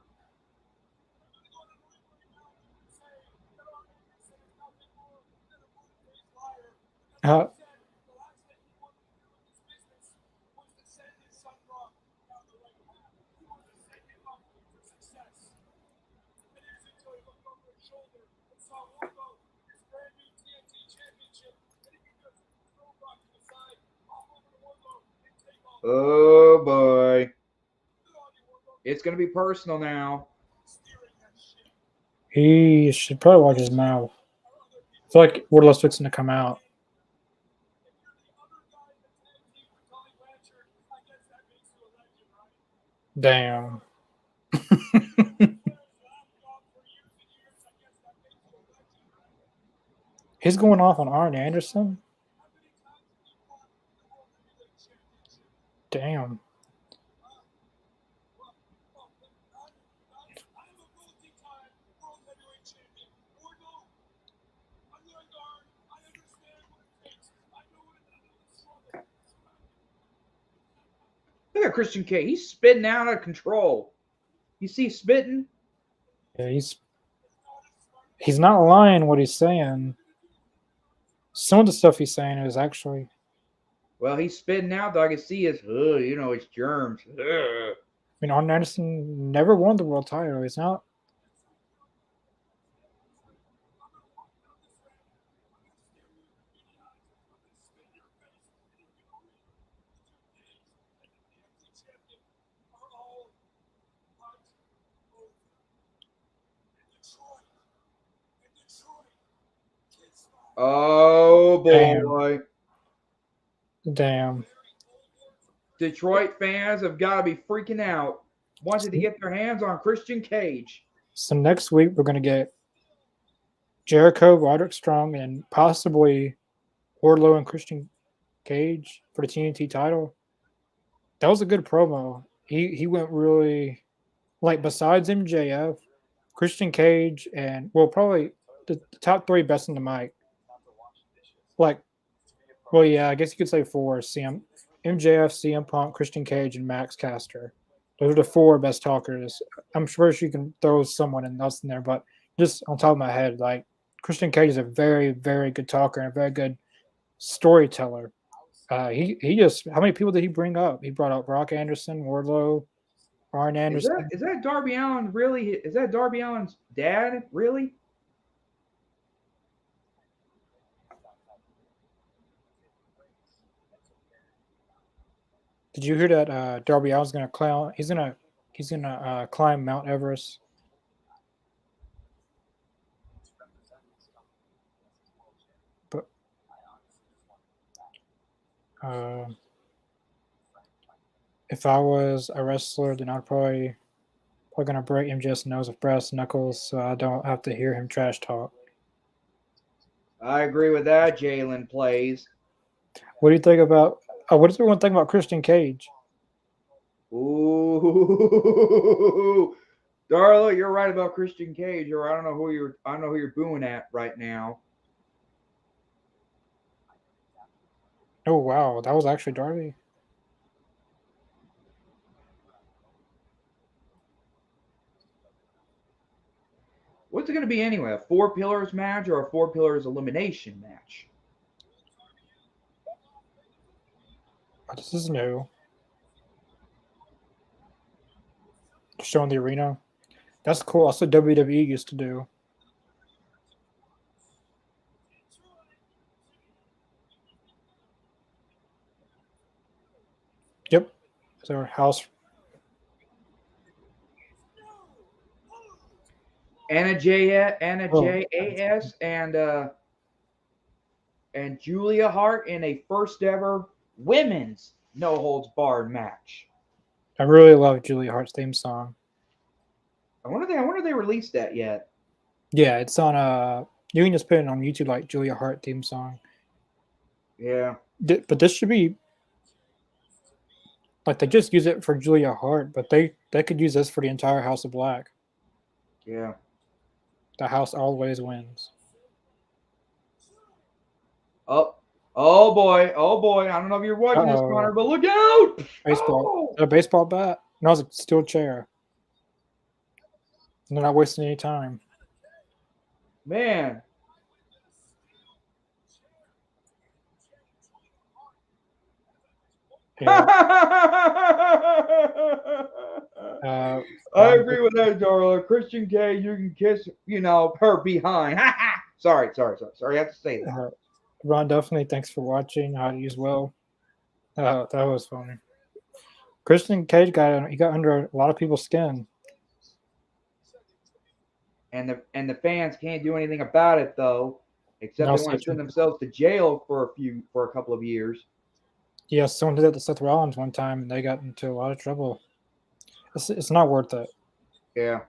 Oh, boy. It's going to be personal now. He should probably watch his mouth. I feel like Wardlow's fixing to come out. Damn. He's going off on Arn Anderson. Damn. Look at Christian Cage. He's spitting out of control. You see spitting? Yeah, he's not lying what he's saying. Some of the stuff he's saying is actually. Well, he's spitting out, though. I can see his, his germs. Ugh. I mean, Arn Anderson never won the world title. He's not. Oh, boy. Damn. Detroit fans have got to be freaking out, wanting to get their hands on Christian Cage. So next week we're gonna get Jericho, Roderick Strong, and possibly Wardlow and Christian Cage for the TNT title. That was a good promo. He went really, like, besides MJF, Christian Cage, and probably the top three best in the mic. Like, well, yeah, I guess you could say four: MJF, CM Punk, Christian Cage, and Max Caster. Those are the four best talkers. I'm sure she can throw someone else in there, but just on top of my head, like, Christian Cage is a very, very good talker and a very good storyteller. He just, how many people did he bring up? He brought up Brock Anderson, Wardlow, Arn Anderson. Is that Darby Allin really? Is that Darby Allin's dad really? Did you hear that Darby Allin's gonna climb? He's gonna climb Mount Everest. But if I was a wrestler, then I'd probably gonna break MJF's nose with brass knuckles, so I don't have to hear him trash talk. I agree with that. Jalen plays. What do you think about? What does everyone think about Christian Cage? Ooh, Darla, you're right about Christian Cage. Or I don't know who you're booing at right now. Oh wow, that was actually Darby. What's it going to be anyway? A 4 pillars match or a 4 pillars elimination match? Oh, this is new. Showing the arena. That's cool. That's what WWE used to do. Yep. It's our house. Anna JAS and Julia Hart in a first ever women's no holds barred match. I really love Julia Hart's theme song. I wonder if they released that yet. Yeah, it's on you can just put it on YouTube, like Julia Hart theme song. Yeah. But this should be like, they just use it for Julia Hart, but they could use this for the entire House of Black. Yeah. The house always wins. Oh boy. I don't know if you're watching this, Connor, but look out! Baseball. A baseball bat? No, it's a steel chair. They're not wasting any time. Man. Yeah. I agree with that, Darla. Christian Cage, you can kiss, her behind. Sorry. I have to say that. Ron Duffney, thanks for watching. How you as well. That was funny. Christian Cage got under a lot of people's skin. And the fans can't do anything about it, though, except they want to send themselves to jail for a couple of years. Yeah, someone did that to Seth Rollins one time, and they got into a lot of trouble. It's not worth it. Yeah.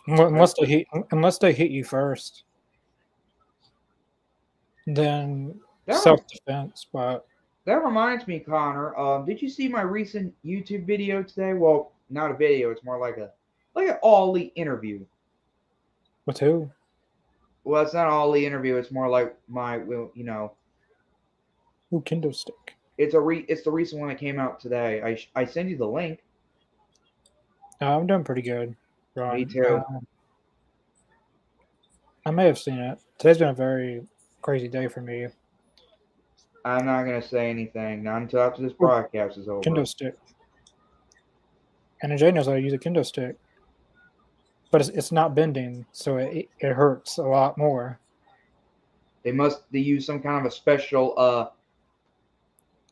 Unless they hit you first. than That, self-defense. But that reminds me, Connor. Did you see my recent YouTube video today? Well, not a video. It's more like an All Elite interview. with who? Well, it's not an All Elite interview. It's more like Ooh, kendo stick. It's the recent one that came out today. I send you the link. I'm doing pretty good, Ron. Me too. I may have seen it. Today's been a very crazy day for me. I'm not gonna say anything, not until after this broadcast is over. Kendo stick. And Jay knows how to use a kendo stick, but it's not bending, so it hurts a lot more. They use some kind of a special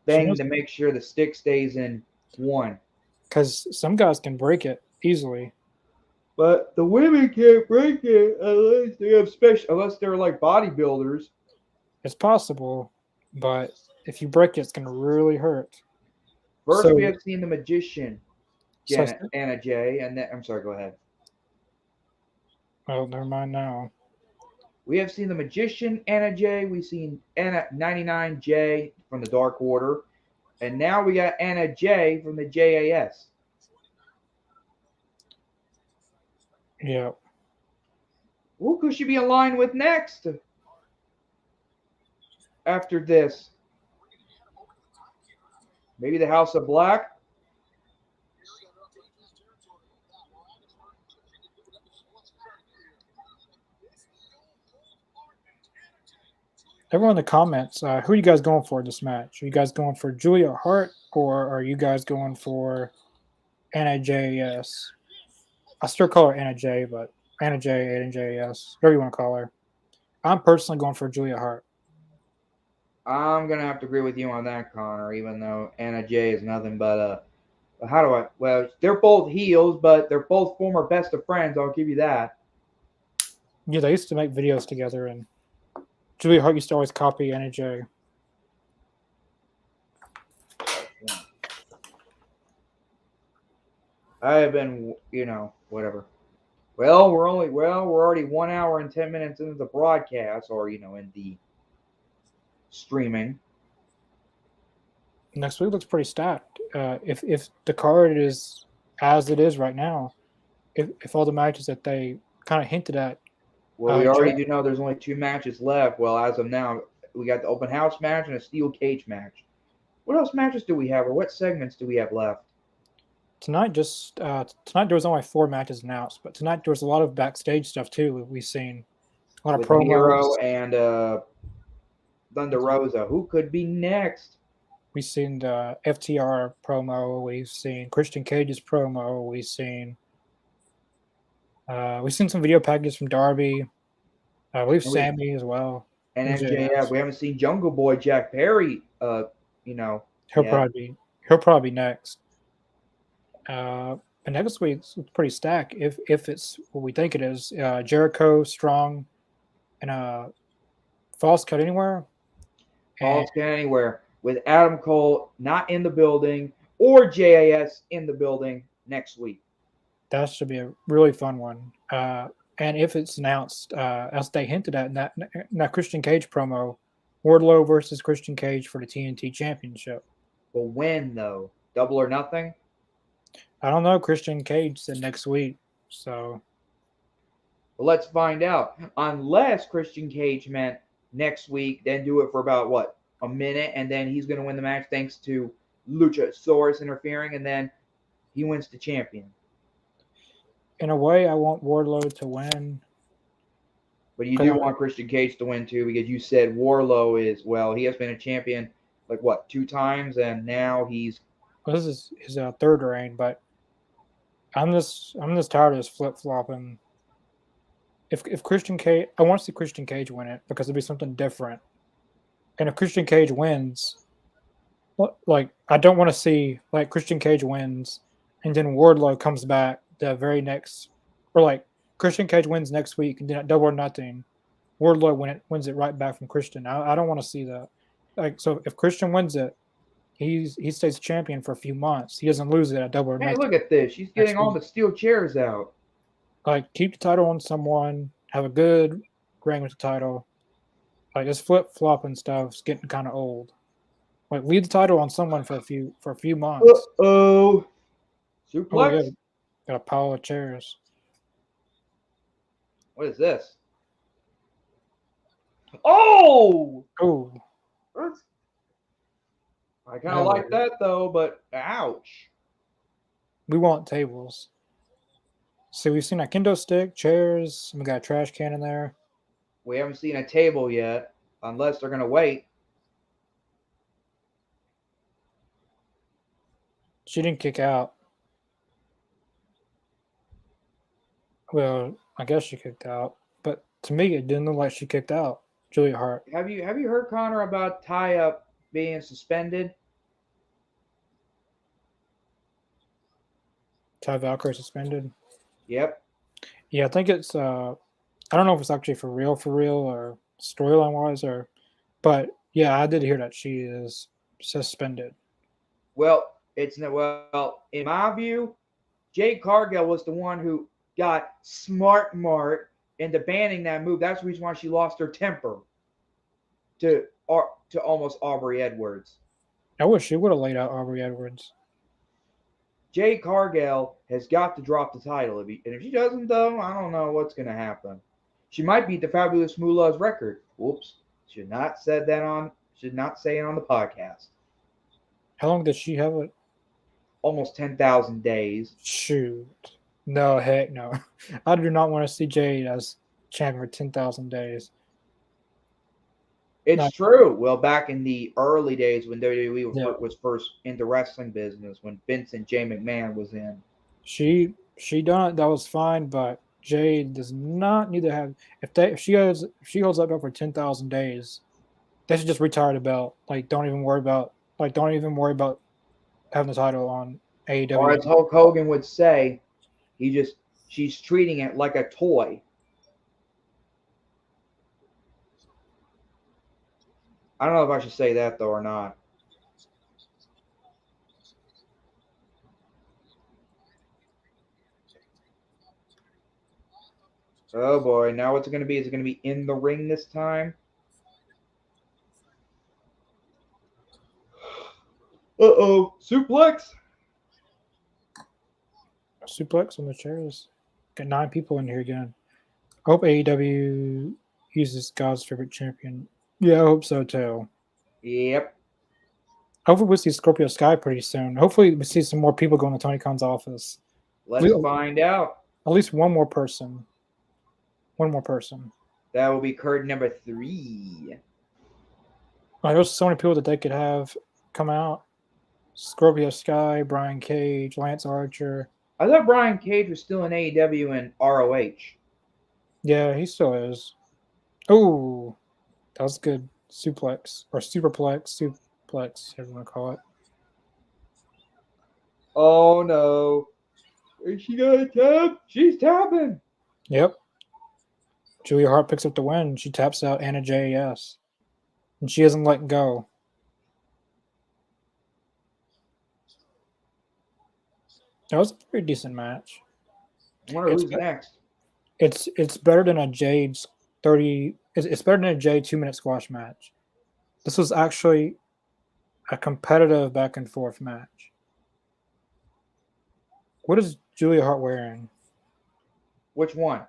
thing to make sure the stick stays in one. Because some guys can break it easily. But the women can't break it unless they're like bodybuilders. It's possible, but if you break it, it's going to really hurt. First, we have seen the magician, So, Anna Jay, and then I'm sorry. Go ahead. well, never mind now. We have seen the magician, Anna Jay. We've seen Anna 99J from the Dark Order, and now we got Anna Jay from the JAS. Yeah. Who could she be aligned with next? After this, maybe the House of Black. Everyone in the comments, who are you guys going for this match? Are you guys going for Julia Hart, or are you guys going for Anna JAS? I still call her Anna J, but Anna J, Anna JAS, whatever you want to call her. I'm personally going for Julia Hart. I'm gonna have to agree with you on that, Connor. Even though Anna Jay is nothing but well, they're both heels, but they're both former best of friends. I'll give you that. Yeah, they used to make videos together, and Julia Hart used to always copy Anna J. I have been, whatever. Well, we're already 1 hour and 10 minutes into the broadcast, or in the streaming. Next week looks pretty stacked. If the card is as it is right now, if all the matches that they kind of hinted at. Well, we already do know there's only 2 matches left. Well, as of now, we got the open house match and a steel cage match. What else matches do we have, or what segments do we have left? Tonight there was only 4 matches announced, but tonight there was a lot of backstage stuff too. We've seen a lot of promos. Hero and Thunder Rosa. Who could be next? We've seen the FTR promo. We've seen Christian Cage's promo. We've seen some video packages from Darby. I believe Sammy as well. And MJF. We haven't seen Jungle Boy Jack Perry. He'll probably be next. And next week's pretty stacked. If it's what we think it is, Jericho, Strong, and Falls Cut Anywhere. Falls Cut Anywhere with Adam Cole not in the building or JAS in the building next week. That should be a really fun one. And if it's announced, as they hinted at in that Christian Cage promo, Wardlow versus Christian Cage for the TNT Championship. But when, though? Double or nothing? I don't know. Christian Cage said next week. So. Well, let's find out. Unless Christian Cage meant next week, then do it for about, a minute, and then he's going to win the match thanks to Luchasaurus interfering, and then he wins the champion. In a way, I want Wardlow to win. But you do want Christian Cage to win, too, because you said Wardlow he has been a champion, 2 times, and now he's... Well, this is his 3rd reign, but I'm just tired of this flip-flopping. If Christian Cage... I want to see Christian Cage win it, because it'll be something different. And if Christian Cage wins, I don't want to see, Christian Cage wins, and then Wardlow comes back the very next, or Christian Cage wins next week and then at Double or Nothing, Wardlow wins it right back from Christian. I don't want to see that. So if Christian wins it, he stays champion for a few months. He doesn't lose it at Double or Nothing. Hey, look at this! She's getting all the steel chairs out. Keep the title on someone. Have a good reign with the title. Like this flip flopping stuff's getting kind of old. Like leave the title on someone for a few months. Uh-oh. Oh Suplex? yeah, got a pile of chairs. What is this? Oh! Oh, That's- I kind No. of like that, though, but ouch. we want tables. So we've seen a kendo stick, chairs. We got a trash can in there. We haven't seen a table yet, unless they're going to wait. She didn't kick out. Well, I guess she kicked out, but to me, it didn't look like she kicked out. Julia Hart. Have you heard, Connor, about Taya being suspended? Ty Valkyrie suspended. Yep. Yeah, I think it's. I don't know if it's actually for real, or storyline wise, but yeah, I did hear that she is suspended. Well, in my view, Jade Cargill was the one who got Smart Mart into banning that move. That's the reason why she lost her temper to almost Aubrey Edwards. I wish she would have laid out Aubrey Edwards. Jade Cargill has got to drop the title. And if she doesn't, though, I don't know what's going to happen. She might beat the Fabulous Moolah's record. Whoops. Should not say it on the podcast. How long did she have it? Almost 10,000 days. Shoot. No, heck no. I do not want to see Jade as champion for 10,000 days. It's Not- true. Well, back in the early days when WWE Yeah. was first into wrestling business, when Vince and Jay McMahon was in. She done it. That was fine, but Jade does not need to have. If she holds that belt for 10,000 days, they should just retire the belt. Like don't even worry about having the title on AEW. Or as Hulk Hogan would say, she's treating it like a toy. I don't know if I should say that though or not. Oh boy, now what's it going to be? Is it going to be in the ring this time? Uh-oh, suplex? Suplex on the chairs. Got 9 people in here again. I hope AEW uses God's favorite champion. Yeah, I hope so too. Yep. Hopefully we'll see Scorpio Sky pretty soon. Hopefully we see some more people going to Tony Khan's office. Let's find out. At least one more person. One more person. That will be curtain number 3. Like, there's so many people that they could have come out. Scorpio Sky, Brian Cage, Lance Archer. I thought Brian Cage was still in AEW and ROH. Yeah, he still is. Oh, that was good. Suplex or superplex, whatever you want to call it. Oh no. Is she gonna tap? She's tapping. Yep. Julia Hart picks up the win. She taps out Anna JAS. And she isn't letting go. That was a pretty decent match. I wonder who's next. It's better than a Jade's 30. It's better than a Jade 2-minute squash match. This was actually a competitive back and forth match. What is Julia Hart wearing? Which one?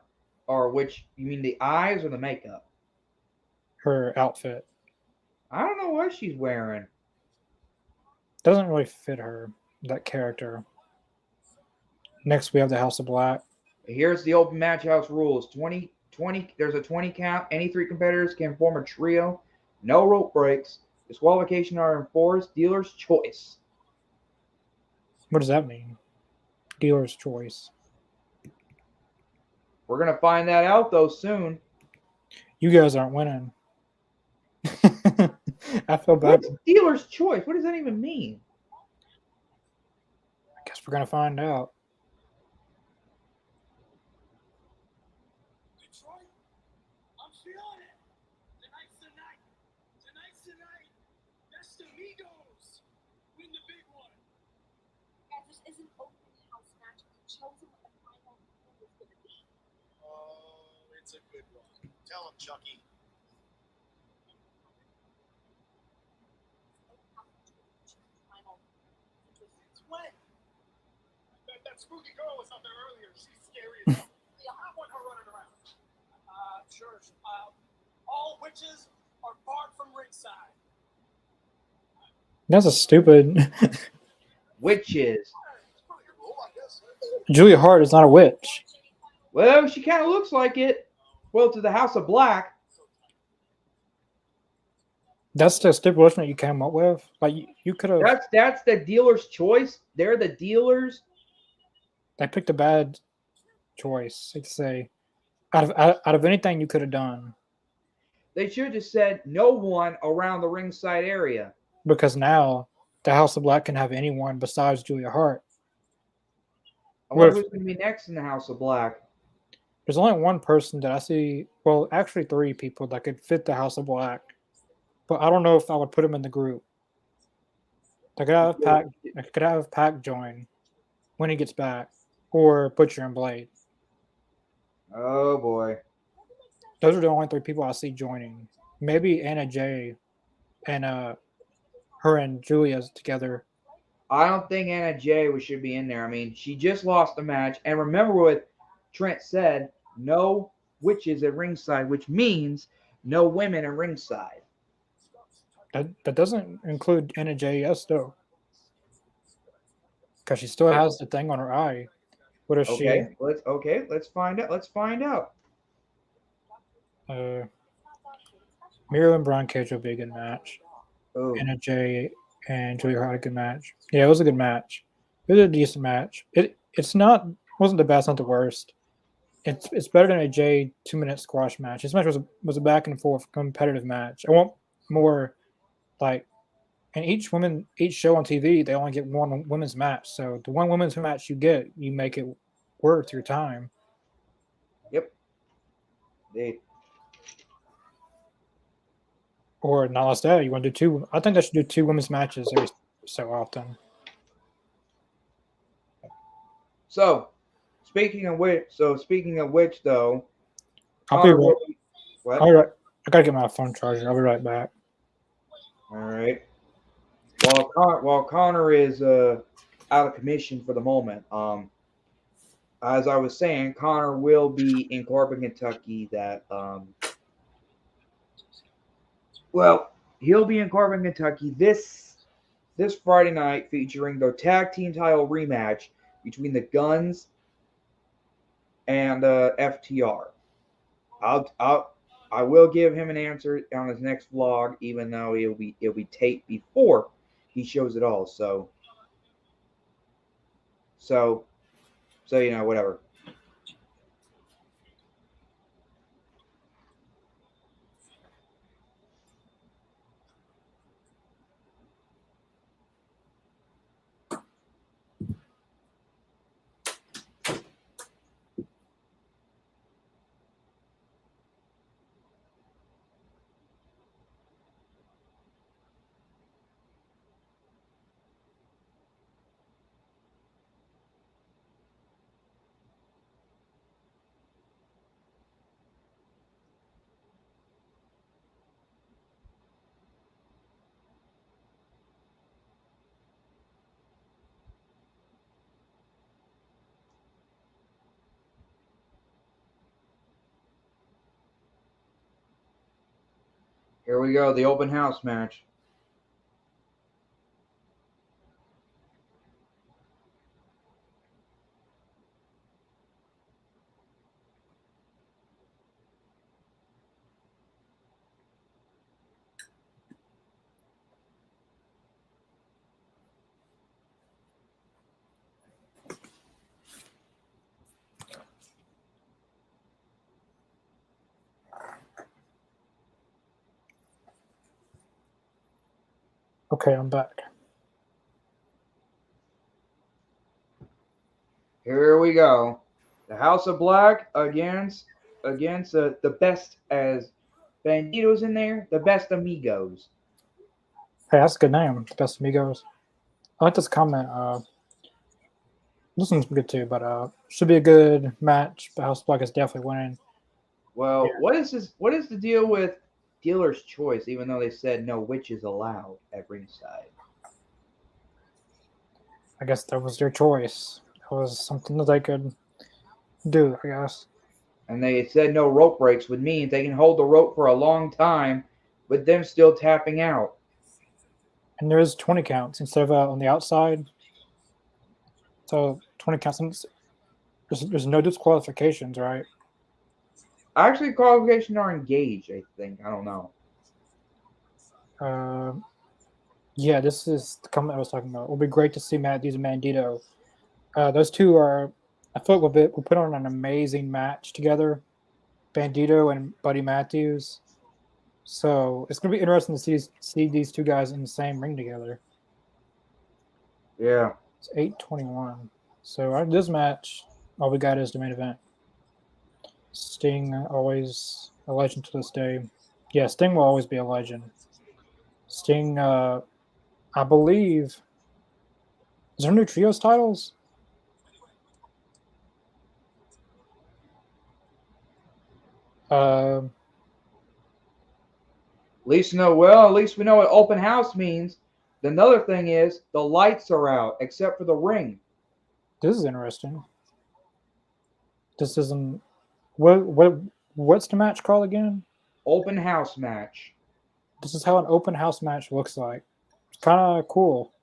Or which, you mean the eyes or the makeup? Her outfit I don't know what she's wearing. doesn't really fit her, that character. Next, we have the House of Black. Here's the open match house rules. 20, there's a 20 count. Any 3 competitors can form a trio. No rope breaks. Disqualification are enforced. Dealer's choice. What does that mean? Dealer's choice. We're going to find that out, though, soon. You guys aren't winning. I feel bad. What's dealer's choice? What does that even mean? I guess we're going to find out. Detroit, I'm feeling it. Tonight's the night. Tonight's the night. Best amigos. Win the big one. And this is an open house match. We've chosen what the final rule is going to be. Oh, it's a good one. Tell him, Chucky. when? That spooky girl was up there earlier. She's scary as hell. I want her running around. Sure. All witches are barred from ringside. That's a stupid. Witches. Julia Hart is not a witch. Well, she kind of looks like it. Well, to the House of Black. That's the stipulation that you came up with. Like you could have. That's the dealer's choice. They're the dealers. They picked a bad choice. I'd say, out of anything you could have done, They should have just said no one around the ringside area. because now the House of Black can have anyone besides Julia Hart. I wonder What if- who's going to be next in the House of Black. There's only one person that I see. Well, actually, 3 people that could fit the House of Black, but I don't know if I would put them in the group. I could have Pac join when he gets back, or Butcher and Blade. Oh boy. Those are the only 3 people I see joining. Maybe Anna Jay and her and Julia together. I don't think Anna Jay should be in there. I mean, she just lost a match. And remember what Trent said, no witches at ringside, which means no women at ringside. That doesn't include Anna Jay, though, because she still has the thing on her eye. What if Okay, let's find out. Let's find out. Miro and Brian Cage will be a good match. Oh, Anna Jay and Julia Hart had a good match. Yeah, it was a good match. It was a decent match. Wasn't the best, not the worst. It's better than a Jay 2-minute squash match. This match was a back and forth competitive match. I want more, like, and each show on TV, they only get one women's match. So the one women's match you get, you make it worth your time. yep. Or not less that, you want to do 2. I think they should do 2 women's matches every so often. So, speaking of which, though, I'll be Connor right. will be- what? All right. I gotta get my phone charger. I'll be right back. All right. While Connor is out of commission for the moment, as I was saying, Connor will be in Corbin, Kentucky. He'll be in Corbin, Kentucky this Friday night, featuring the tag team title rematch between the Guns and FTR. I will give him an answer on his next vlog, even though it'll be taped before he shows it all. So whatever. Here we go, the open house match. Okay, I'm back. Here we go. The House of Black against the best, as Bandito's in there, the best amigos. Hey, that's a good name. The Best Amigos. I like this comment. This one's good too, but should be a good match. But House of Black is definitely winning. Well, Yeah. what is the deal with dealer's choice, even though they said no witches allowed at ringside? I guess that was their choice. It was something that they could do, I guess. And they said no rope breaks would mean they can hold the rope for a long time with them still tapping out. And there is 20 counts instead of on the outside. So 20 counts. There's no disqualifications, right? Actually, qualifications are engaged, I think. I don't know. Yeah, this is the comment I was talking about. It will be great to see Matthews and Bandito. Those two are, I feel like we'll put on an amazing match together, Bandito and Buddy Matthews. So it's going to be interesting to see these two guys in the same ring together. Yeah. It's 8:21. So this match, all we got is the main event. Sting, always a legend to this day. Yeah, Sting will always be a legend. Sting, I believe, is there new trios titles? At least we know what open house means. Another thing is the lights are out, except for the ring. This is interesting. This isn't what's the match called again? Open house match. This is how an open house match looks like. It's kind of cool.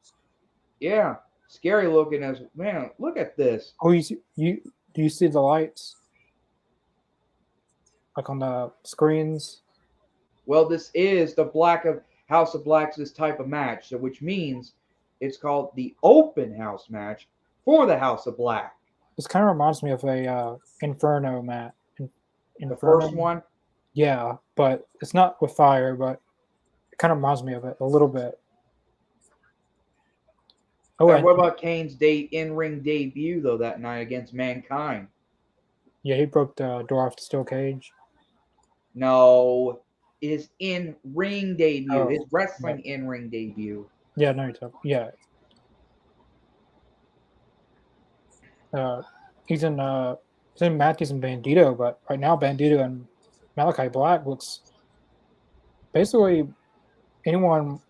Yeah, scary looking as man. Look at this. Oh, do you see the lights? Like on the screens? Well, this is the House of Blacks this type of match, so which means it's called the open house match for the House of Black. This kind of reminds me of a Inferno match. The first one? Yeah, but it's not with fire, but it kind of reminds me of it a little bit. Oh, and what about Kane's in-ring debut, though, that night against Mankind? Yeah, he broke the door off the steel cage. No, his in-ring debut, Oh, his wrestling in-ring debut. Yeah, no, you're talking. Yeah. He's in Matthews and Bandito, but right now Bandito and Malachi Black looks basically anyone.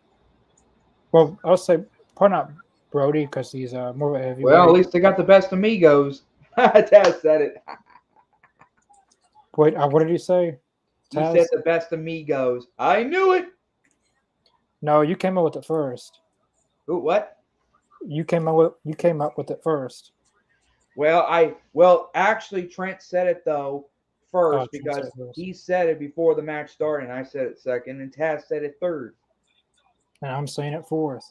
Well, I'll say probably not Brody because he's more of a heavyweight. Well, at least they got the best amigos. Taz said it. Wait, what did he say? He said the best amigos. I knew it. No, you came up with it first. Ooh, what? You came up with it first. Well, actually, Trent said it though first because he said it before the match started, and I said it second, and Taz said it third. And I'm saying it fourth.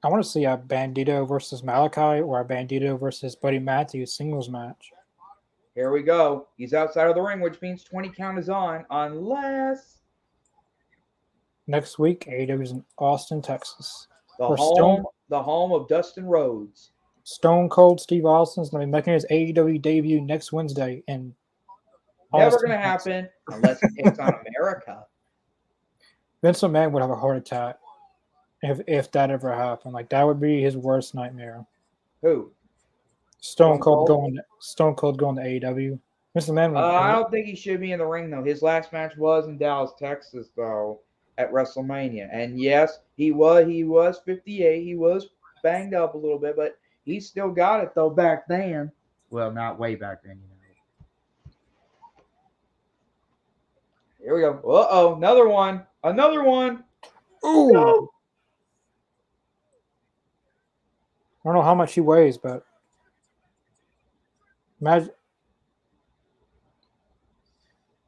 I want to see a Bandito versus Malachi or a Bandito versus Buddy Matthews singles match. Here we go. He's outside of the ring, which means 20 count is on, unless next week AEW is in Austin, Texas. The home of Dustin Rhodes. Stone Cold Steve Austin's going to be making his AEW debut next Wednesday in Never going to happen unless he takes on America. Vince McMahon would have a heart attack if that ever happened. Like, that would be his worst nightmare. Who? Stone Cold going to AEW. Vince McMahon. I don't think he should be in the ring though. His last match was in Dallas, Texas, though, at WrestleMania. And yes, he was 58. He was banged up a little bit, but he still got it though back then. Well, not way back then, you know. Here we go. Uh-oh, another one. Ooh. No. I don't know how much he weighs, but imagine.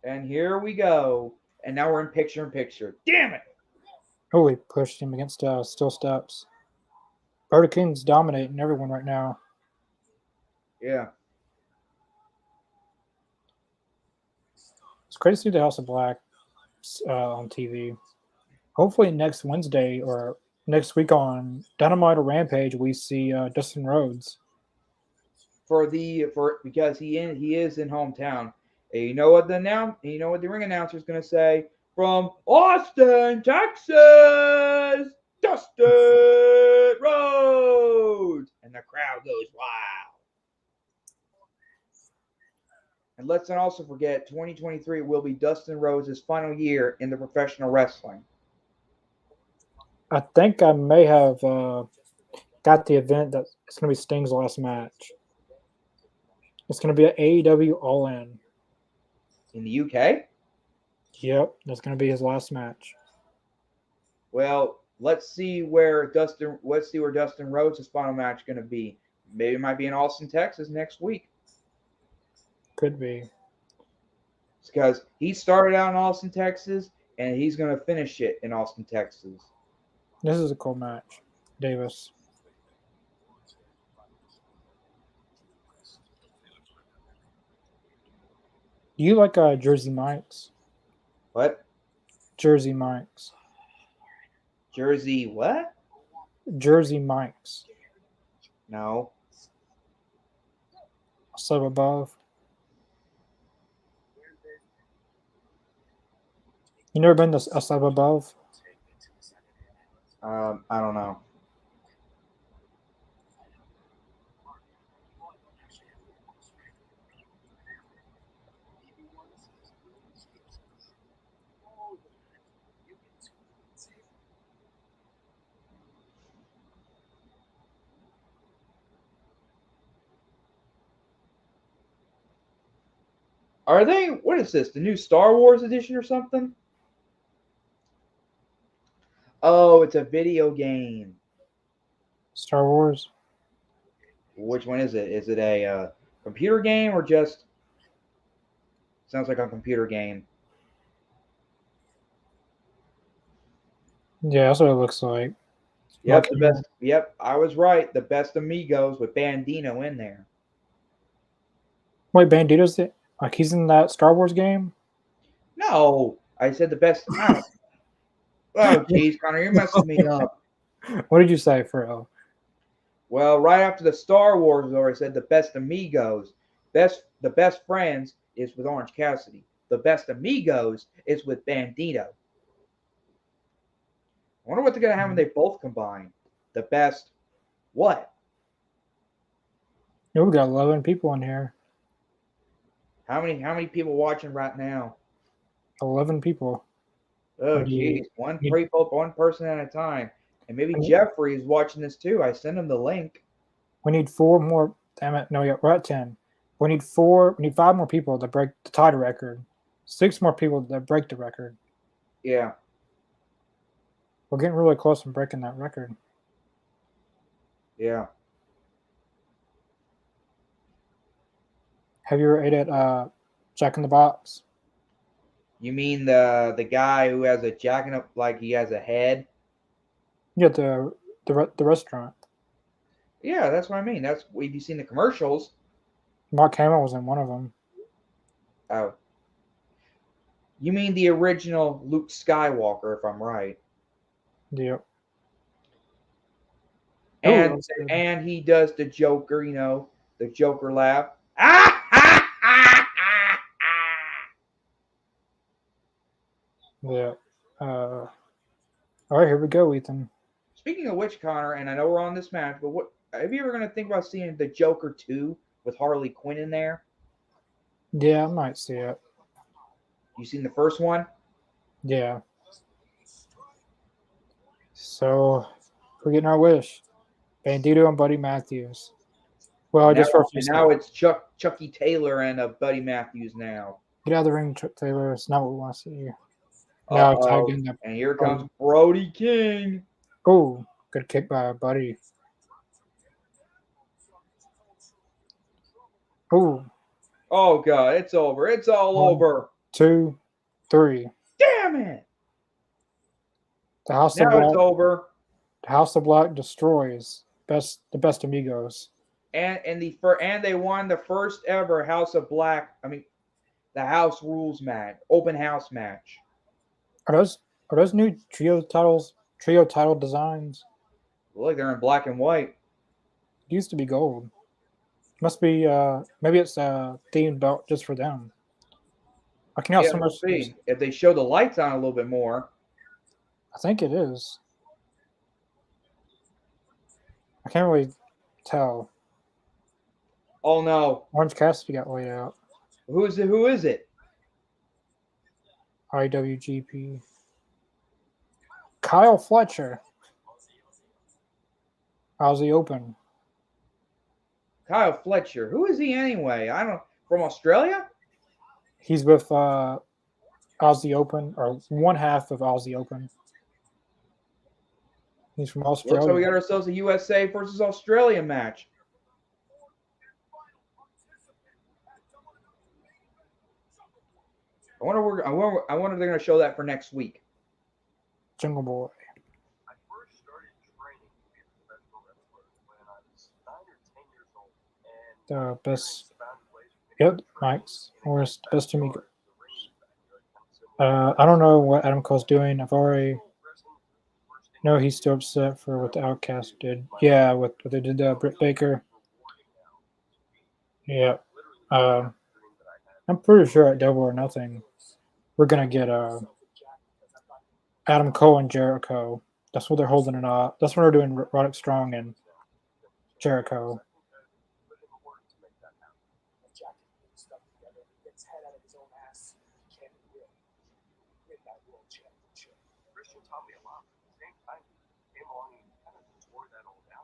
And here we go. And now we're in picture-in-picture. Damn it! Oh, he pushed him against steel steps. Brody King's dominating everyone right now. Yeah. It's great to see the House of Black on TV. Hopefully next Wednesday or next week on Dynamite or Rampage, we see Dustin Rhodes. Because he is in hometown. And you know what the ring announcer is going to say? From Austin, Texas, Dustin Rhodes, and the crowd goes wild. And let's not also forget, 2023 will be Dustin Rhodes' final year in the professional wrestling. I think I may have got the event that it's going to be Sting's last match. It's going to be an AEW All In. In the UK? Yep, that's going to be his last match. Well, let's see where Dustin Rhodes' final match is going to be. Maybe it might be in Austin, Texas next week. Could be. Because he started out in Austin, Texas, and he's going to finish it in Austin, Texas. This is a cool match, Davis. Do you like Jersey Mike's? What? Jersey Mike's. Jersey what? Jersey Mike's. No. Sub above. You never been to a sub above? I don't know. Are they? What is this? The new Star Wars edition or something? Oh, it's a video game. Star Wars? Which one is it? Is it a computer game or just? Sounds like a computer game. Yeah, that's what it looks like. Yep, the best. Yep, I was right. The Best Amigos with Bandito in there. Wait, Bandito's it? Like he's in that Star Wars game? No, I said the best. Oh, jeez, Connor, you're messing me up. What did you say, Fro? Well, right after the Star Wars was over, I said the Best Amigos. The best friends is with Orange Cassidy. The Best Amigos is with Bandito. I wonder what they're gonna have when they both combine. The best what? Yeah, we got 11 people in here. How many people watching right now? 11 people. Oh, geez, one person at a time. And maybe Jeffrey is watching this too. I sent him the link. We need 4 more. Damn it! No, we're at 10. We need 5 more people to break the tie record. 6 more people that break the record. Yeah. We're getting really close to breaking that record. Yeah. Have you ever ate at Jack in the Box? You mean the guy who has a jacking up like he has a head? Yeah, the restaurant. Yeah, that's what I mean. Have you seen the commercials? Mark Hamill was in one of them. Oh. You mean the original Luke Skywalker, if I'm right. Yep. And he does the Joker, the Joker laugh. Yeah. All right, here we go, Ethan. Speaking of which, Connor, and I know we're on this match, but what have you ever going to think about seeing the Joker 2 with Harley Quinn in there? Yeah, I might see it. You seen the first one? Yeah. So we're getting our wish. Bandito and Buddy Matthews. Well, just for a few now it's Chucky Taylor and Buddy Matthews now. Get out of the ring, Chuck Taylor. It's not what we want to see. Now tag in the and here comes Brody King. Oh, good kick by Buddy. Oh. Oh God, it's over. It's all 1, over. 2, 3. Damn it! The House now of Black. It's over. The House of Black destroys the best amigos. And they won the first ever House of Black. I mean, the House Rules match, open house match. Are those new trio title designs? Look, they're in black and white. It used to be gold. Must be maybe it's a themed belt just for them. I can so much see if they show the lights on a little bit more. I think it is. I can't really tell. Oh no! Orange Cassidy got laid out. Who is it? IWGP. Kyle Fletcher. Aussie Open. Kyle Fletcher. Who is he anyway? I don't. From Australia? He's with Aussie Open, or one half of Aussie Open. He's from Looks like we Australia. got ourselves a USA versus Australia match. I wonder if they're going to show that for next week. Jungle Boy. I first started training to be a professional wrestler when I was 9 or 10 years old. And The best. Yep, Mike's. Or the best to me. I don't know what Adam Cole's doing. I've already. No, he's still upset for what the Outcast did. Yeah, what they did to Britt Baker. Yeah. I'm pretty sure at Double or Nothing, we're going to get Adam Cole and Jericho. That's what they're holding it up. That's what they're doing, Roderick Strong and Jericho. Christian taught me a lot. At the same time, he came along and kind of tore that all down.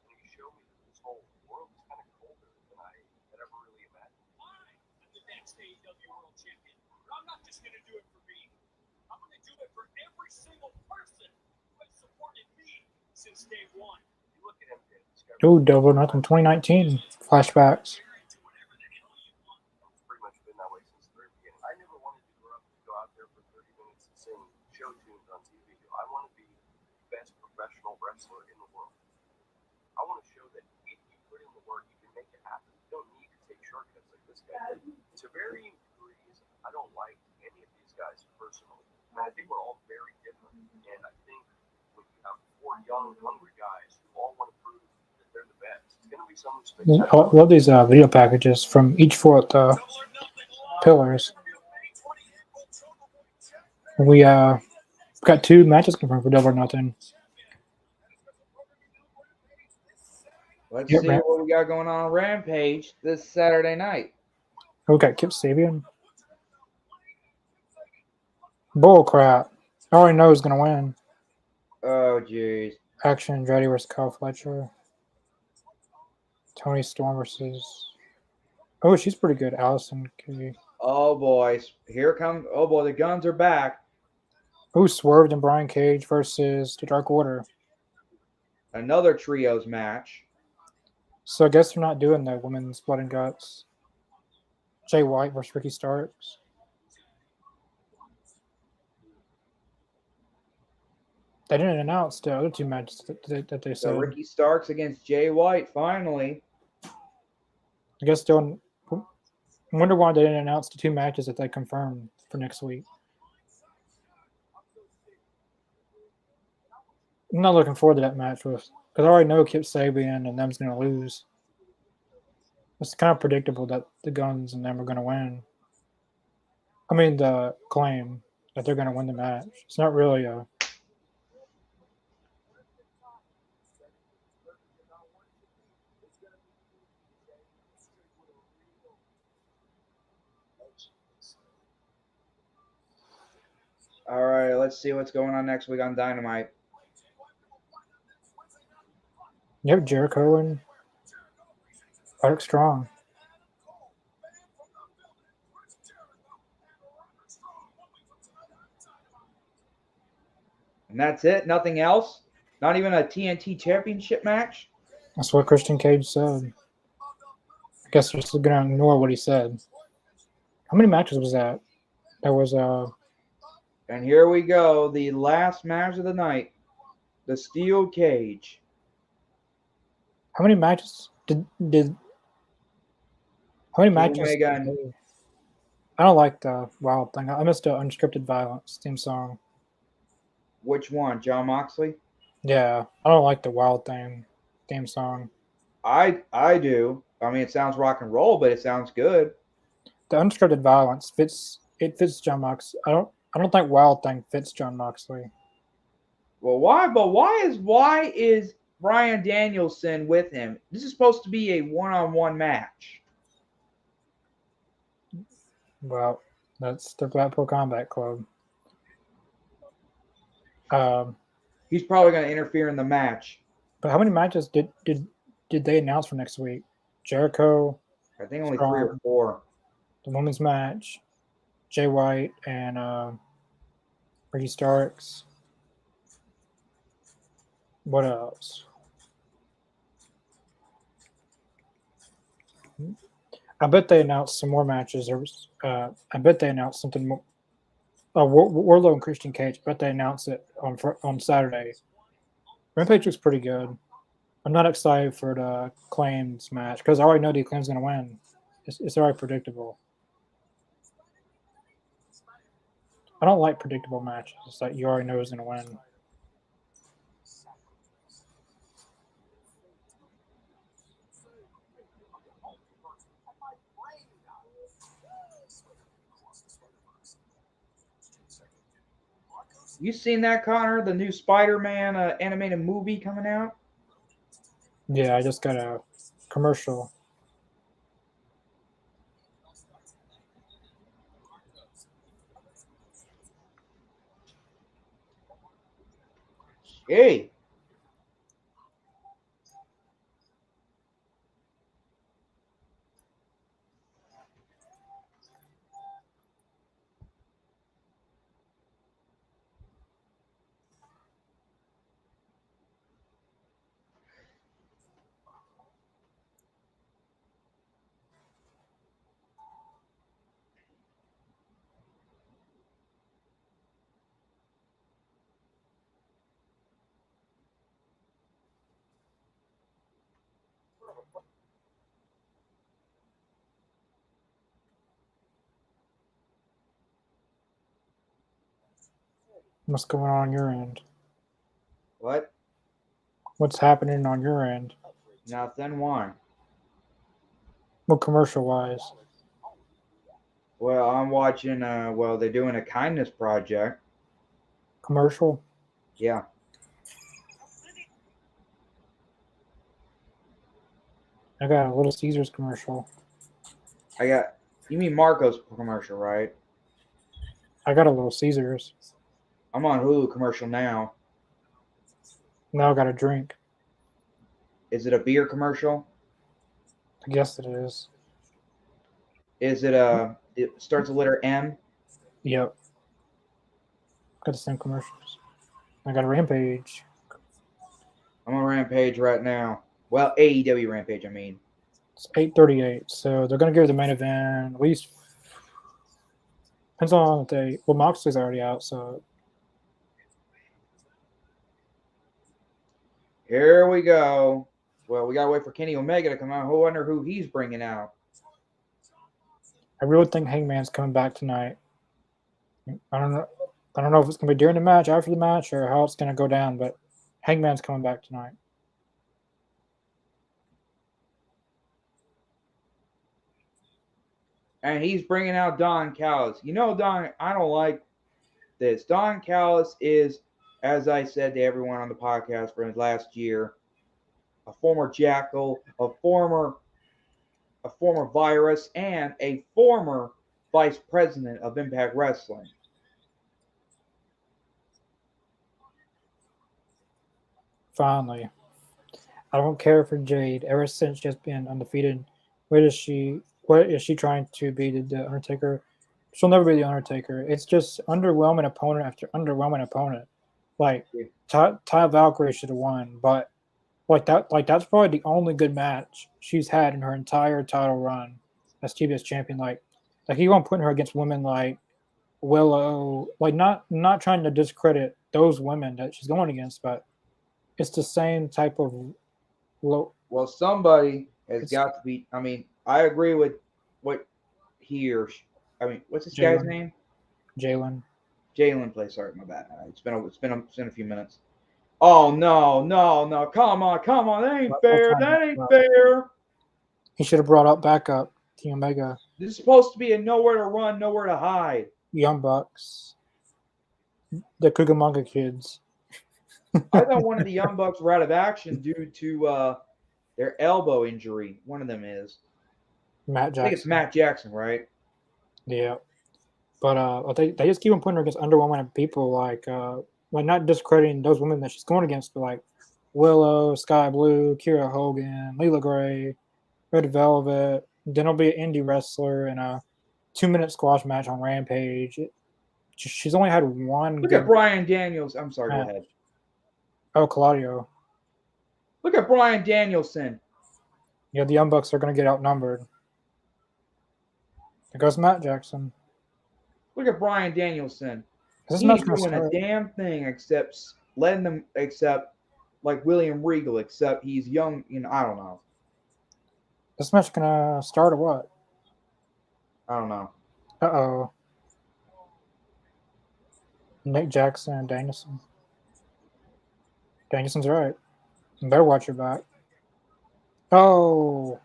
And he showed me that this whole world is kind of colder than I had ever really imagined. I'm the next AEW World Champion. But I'm not just going to do it for me. I'm going to do it for every single person who has supported me since day one. You look at him, Discovery. Ooh, Double or Nothing 2019 flashbacks. It's pretty much been that way since the very beginning. I never wanted to grow up to go out there for 30 minutes and sing show tunes on TV. I want to be the best professional wrestler in the world. I want to show that if you put in the work, you can make it happen. You don't need to take shortcuts like this guy did. To varying degrees, I don't like any of these guys personally. I think we're all very different. And I think when you have 4 young, hungry guys who all want to prove that they're the best, it's going to be something spectacular. I love these video packages from each four of the pillars. We got 2 matches confirmed for Double or Nothing. Let's Yep, see man. what we got going on Rampage this Saturday night. Oh, we got Kip Sabian. Bull crap. I already know who's going to win. Oh, jeez. Action Andretti versus Kyle Fletcher. Tony Storm versus. Oh, she's pretty good. Allison Kay. Oh, boys. Here come. Oh, boy. The guns are back. Oh, Swerved and Brian Cage versus the Dark Order. Another trios match. So I guess they're not doing the women's blood and guts. Jay White versus Ricky Starks. They didn't announce the other 2 matches that they So said. Ricky Starks against Jay White, finally. I guess still. I wonder why they didn't announce the 2 matches that they confirmed for next week. I'm not looking forward to that match because I already know Kip Sabian and them's going to lose. It's kind of predictable that the Guns and them are going to win. I mean, the claim that they're going to win the match. It's not really a. All right, let's see what's going on next week on Dynamite. You have Jericho and Roderick Strong. And that's it? Nothing else? Not even a TNT Championship match? That's what Christian Cage said. I guess they're just going to ignore what he said. How many matches was that? There was And here we go, the last match of the night, the Steel Cage. how many matches did how many matches? Omega and- I don't like the Wild thing. I missed the Unscripted Violence theme song. Which one? John Moxley? Yeah, I don't like the Wild theme song. I do. I mean, it sounds rock and roll, but it sounds good. The Unscripted Violence fits John Moxley. I don't think Wild Thing fits John Moxley. Well, why? But why is Bryan Danielson with him? This is supposed to be a one-on-one match. Well, that's the Blackpool Combat Club. He's probably going to interfere in the match. But how many matches did they announce for next week? Jericho, I think only 3 or 4. the women's match, Jay White and Ricky Starks. What else? I bet they announced some more matches. I bet they announced something more. Warlow and Christian Cage. I bet they announced it on Saturday. Rampage looks pretty good. I'm not excited for the Claims match because I already know the Claims going to win. It's already predictable. I don't like predictable matches. It's like you already know who's going to win. You seen that, Connor? The new Spider-Man animated movie coming out? Yeah, I just got a commercial. Hey. What's going on your end? What? What's happening on your end? Nothing. Why? Well, commercial-wise. Well, I'm watching, they're doing a kindness project. Commercial? Yeah. I got a Little Caesars commercial. You mean Marco's commercial, right? I got a Little Caesars. I'm on Hulu commercial now. Now I got a drink. Is it a beer commercial? I guess it is. Is it it starts with letter M? Yep. Got the same commercials. I got a Rampage. I'm on Rampage right now. Well, AEW Rampage, I mean. It's 8:38, so they're gonna give the main event at least. Depends on the well, Moxley's already out, so Here we go. Well, we gotta wait for Kenny Omega to come out. I wonder who he's bringing out. I really think Hangman's coming back tonight. I don't know. I don't know if it's gonna be during the match, after the match, or how it's gonna go down. But Hangman's coming back tonight. And he's bringing out Don Callis. You know, I don't like this. Don Callis is, as I said to everyone on the podcast for last year, a former Jackal, a former Virus, and a former vice president of Impact Wrestling. Finally, I don't care for Jade. Ever since she's been undefeated, what is she trying to be the Undertaker? She'll never be the Undertaker. It's just underwhelming opponent after underwhelming opponent. Like Ty Valkyrie should have won, but that's probably the only good match she's had in her entire title run as TBS champion. Like you won't put her against women like Willow. Like not trying to discredit those women that she's going against, but it's the same type of low. Well, somebody has got to be. I mean, I agree with what what's this guy's name? Jalen plays. Sorry, my bad. It's been a few minutes. Oh no! Come on! That ain't fair. That ain't fair. He should have brought up backup Team Omega. This is supposed to be a nowhere to run, nowhere to hide. Young Bucks, the Cucamonga kids. I thought one of the Young Bucks were out of action due to their elbow injury. One of them is. Matt Jackson. I think it's Matt Jackson, right? Yeah. But they just keep on putting her against underwhelming people like not discrediting those women that she's going against, but like Willow, Sky Blue, Kira Hogan, Leela Gray, Red Velvet. Then there'll be an indie wrestler in a 2-minute squash match on Rampage. She's only had one Look good at Brian Daniels. I'm sorry, match. go ahead. Oh, Claudio. Look at Brian Danielson. Yeah, the Young Bucks are going to get outnumbered. There goes Matt Jackson. Look at Brian Danielson. Is this He match ain't going to doing a start? damn thing except letting them, except like William Regal, except he's young. I don't know. This match going to start or what? I don't know. Uh-oh. Nick Jackson and Danielson. Danielson's right. You better watch your back. Oh.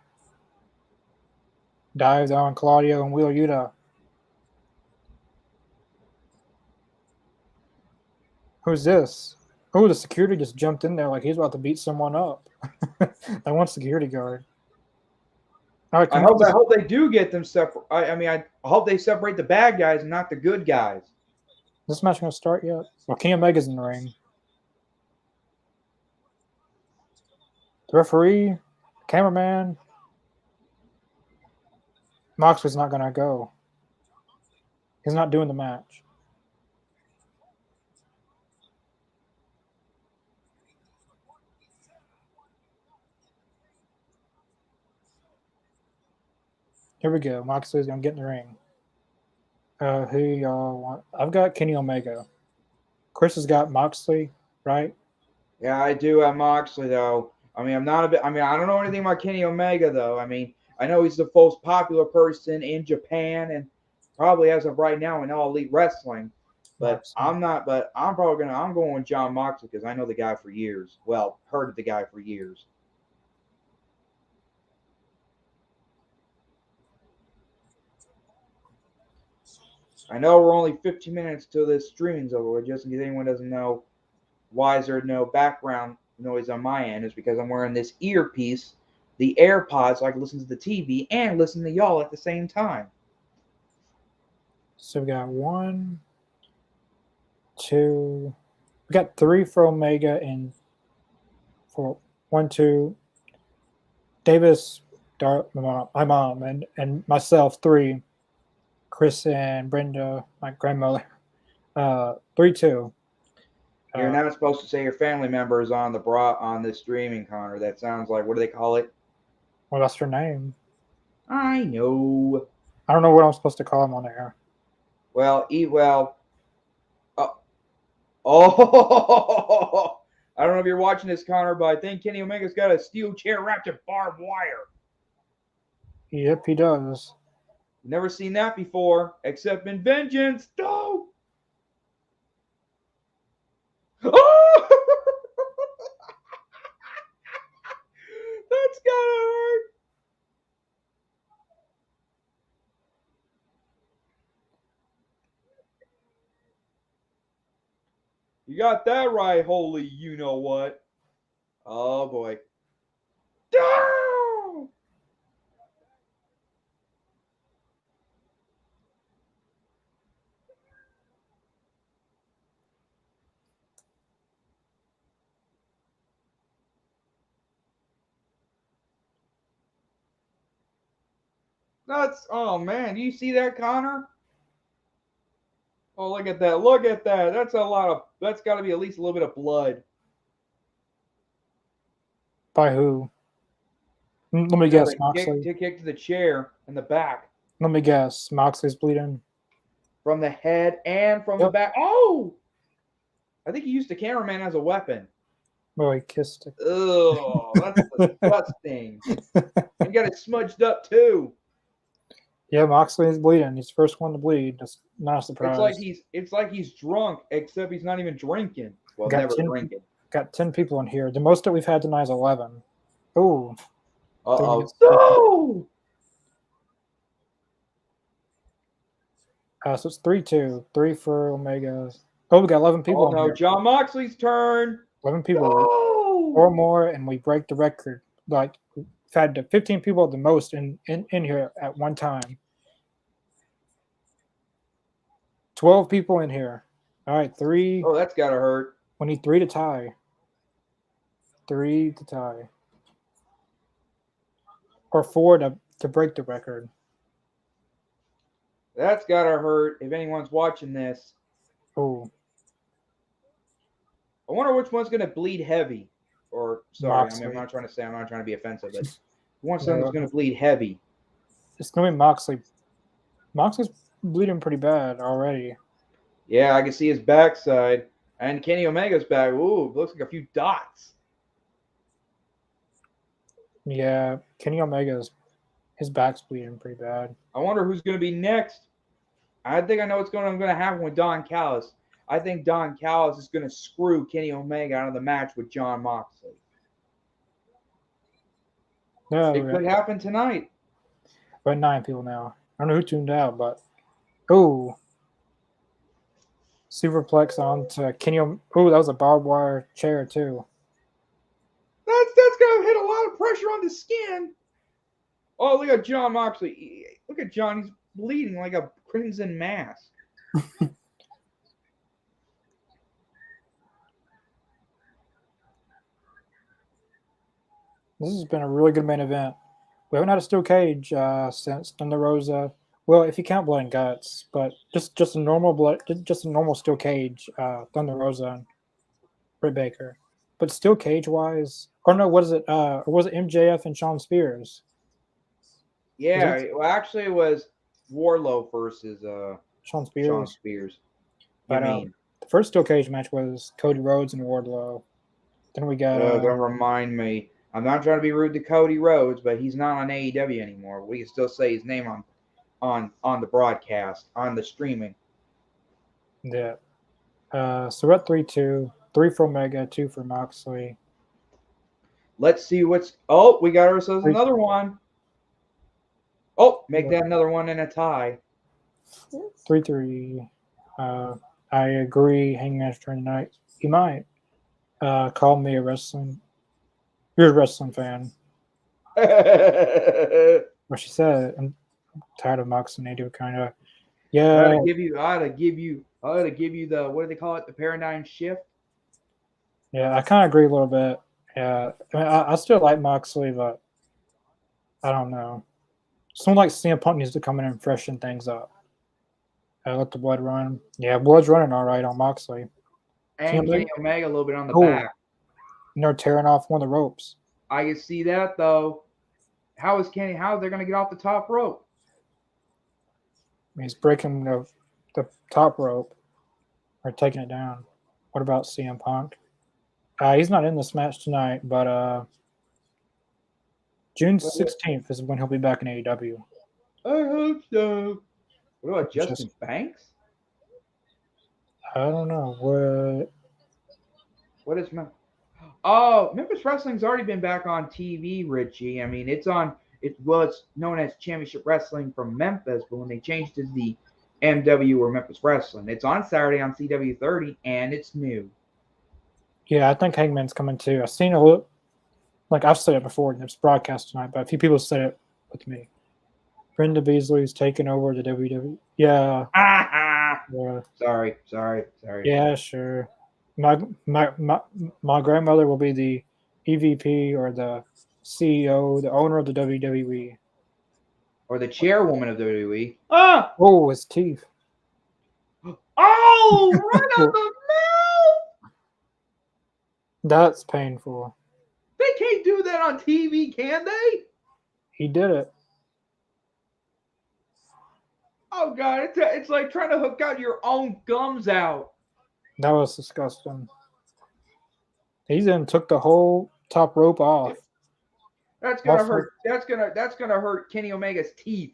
Dives on Claudio and Wheeler Yuta. Who's this? Oh, the security just jumped in there like he's about to beat someone up. That one security guard. All right, I hope they do get them separate. I hope they separate the bad guys and not the good guys. This match going to start yet? Well, Kenny Omega's in the ring. The referee, cameraman. Moxley's not going to go. He's not doing the match. Here we go. Moxley's going to get in the ring. Who y'all want? I've got Kenny Omega. Chris has got Moxley, right? Yeah, I do have Moxley though. I'm not a bit. I don't know anything about Kenny Omega though. I know he's the most popular person in Japan and probably as of right now in All Elite Wrestling. But Moxley. I'm not. But I'm going with John Moxley because I know the guy for years. Well, heard of the guy for years. I know we're only 15 minutes till this streaming's over. Just in case anyone doesn't know, why is there no background noise on my end? Is because I'm wearing this earpiece, the AirPods, so I can listen to the TV and listen to y'all at the same time. So we got 1, 2. We got 3 for Omega and for 1, 2. Davis, my mom, and myself 3. Chris and Brenda, my grandmother. 3, 2. You're not supposed to say your family members on the streaming, Connor. That sounds like, what do they call it? Well, that's her name. I know. I don't know what I'm supposed to call him on air. Well, oh, I don't know if you're watching this, Connor, but I think Kenny Omega's got a steel chair wrapped in barbed wire. Yep, he does. Never seen that before, except in Vengeance. No! Oh! That's gotta hurt. You got that right, holy you know what. Oh boy. No! Oh man, do you see that, Connor? Oh, look at that. Look at that. That's got to be at least a little bit of blood. By who? Let me guess, Moxley. Kick to the chair in the back. Let me guess, Moxley's bleeding. From the head and from the back. Oh! I think he used the cameraman as a weapon. Oh, he kissed it. Oh, that's disgusting. He got it smudged up too. Yeah, Moxley is bleeding. He's the first one to bleed. That's not a surprise. It's like he's drunk, except he's not even drinking. Well, never drinking. Got 10 people in here. The most that we've had tonight is 11. Oh. Uh-oh. No! So it's 3-2. 3 for Omega. Oh, we got 11 people in here. John Moxley's turn. 11 people. No! Or more, and we break the record. Like, we've had 15 people at the most in here at one time. 12 people in here. All right, 3. Oh, that's gotta hurt. We need 3 to tie. 3 to tie. Or 4 to break the record. That's gotta hurt. If anyone's watching this, Oh, I wonder which one's gonna bleed heavy. Or sorry, I mean, I'm Moxley. not trying to be offensive, but one No. that's gonna bleed heavy. It's going to be Moxley. Moxley's bleeding pretty bad already. Yeah, I can see his backside. And Kenny Omega's back. Ooh, looks like a few dots. Yeah, Kenny Omega's his back's bleeding pretty bad. I wonder who's going to be next. I think I know what's going to happen with Don Callis. I think Don Callis is going to screw Kenny Omega out of the match with Jon Moxley. No, It could happen tonight. we're at 9 people now. I don't know who tuned out, but superplex onto Kenny. Oh, that was a barbed wire chair too. That's going to hit a lot of pressure on the skin. Oh, look at Jon Moxley. Look at John. He's bleeding like a crimson mask. This has been a really good main event. We haven't had a steel cage since Thunder Rosa. Well, if you count blood and guts, but just a normal steel cage. Thunder Rosa and Britt Baker. But steel cage wise, or no, what is it? Or was it MJF and Shawn Spears? Yeah, well, actually, it was Warlow versus Shawn Spears. Shawn Spears. But the first steel cage match was Cody Rhodes and Wardlow. Then we got. Don't remind me. I'm not trying to be rude to Cody Rhodes, but he's not on AEW anymore. We can still say his name on the broadcast, on the streaming. Yeah. So we're at 3-2. 3 for Omega, 2 for Moxley. Let's see what's. Oh, we got ourselves another one. Oh, make that another one in a tie. 3-3. I agree. Hanging Master during the night. You might call me a wrestling. You're a wrestling fan. What she said. I'm tired of Mox and Nato kind of. Yeah. I ought to give you the, what do they call it? The paradigm shift. Yeah, I kind of agree a little bit. Yeah, I mean, I still like Moxley, but I don't know. Someone like CM Punk needs to come in and freshen things up. Let the blood run. Yeah, blood's running all right on Moxley. And Kenny Omega a little bit on the back. And they're tearing off one of the ropes. I can see that though. How are they going to get off the top rope? He's breaking the top rope or taking it down. What about CM Punk? He's not in this match tonight, but June 16th is when he'll be back in AEW. I hope so. What about Justin Banks? I don't know. What is Oh, Memphis Wrestling's already been back on TV, Richie. I mean, it's known as Championship Wrestling from Memphis, but when they changed it to the MW or Memphis Wrestling, it's on Saturday on CW30, and it's new. Yeah, I think Hangman's coming too. I've seen a little, like I've said it before in this broadcast tonight, but a few people said it with me. Brenda Beasley's taking over the WWE. Yeah. Yeah. Sorry. Yeah, sure. My grandmother will be the EVP or the CEO, the owner of the WWE. Or the chairwoman of the WWE. Oh, his teeth. Oh, right on the mouth! That's painful. They can't do that on TV, can they? He did it. Oh, God. It's like trying to hook out your own gums out. That was disgusting. He then took the whole top rope off. That's gonna hurt. That's gonna hurt Kenny Omega's teeth.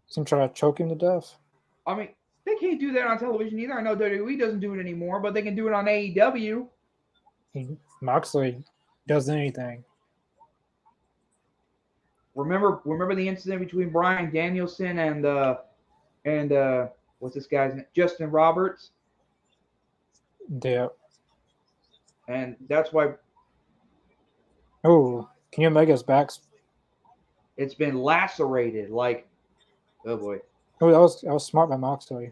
Some try to choke him to death. I mean, they can't do that on television either. I know WWE doesn't do it anymore, but they can do it on AEW. Moxley does anything. Remember the incident between Bryan Danielson and what's this guy's name? Justin Roberts? Yeah. And that's why. Oh, Kenny Omega's back. It's been lacerated. Like, oh boy. Oh, that was smart by Moxley.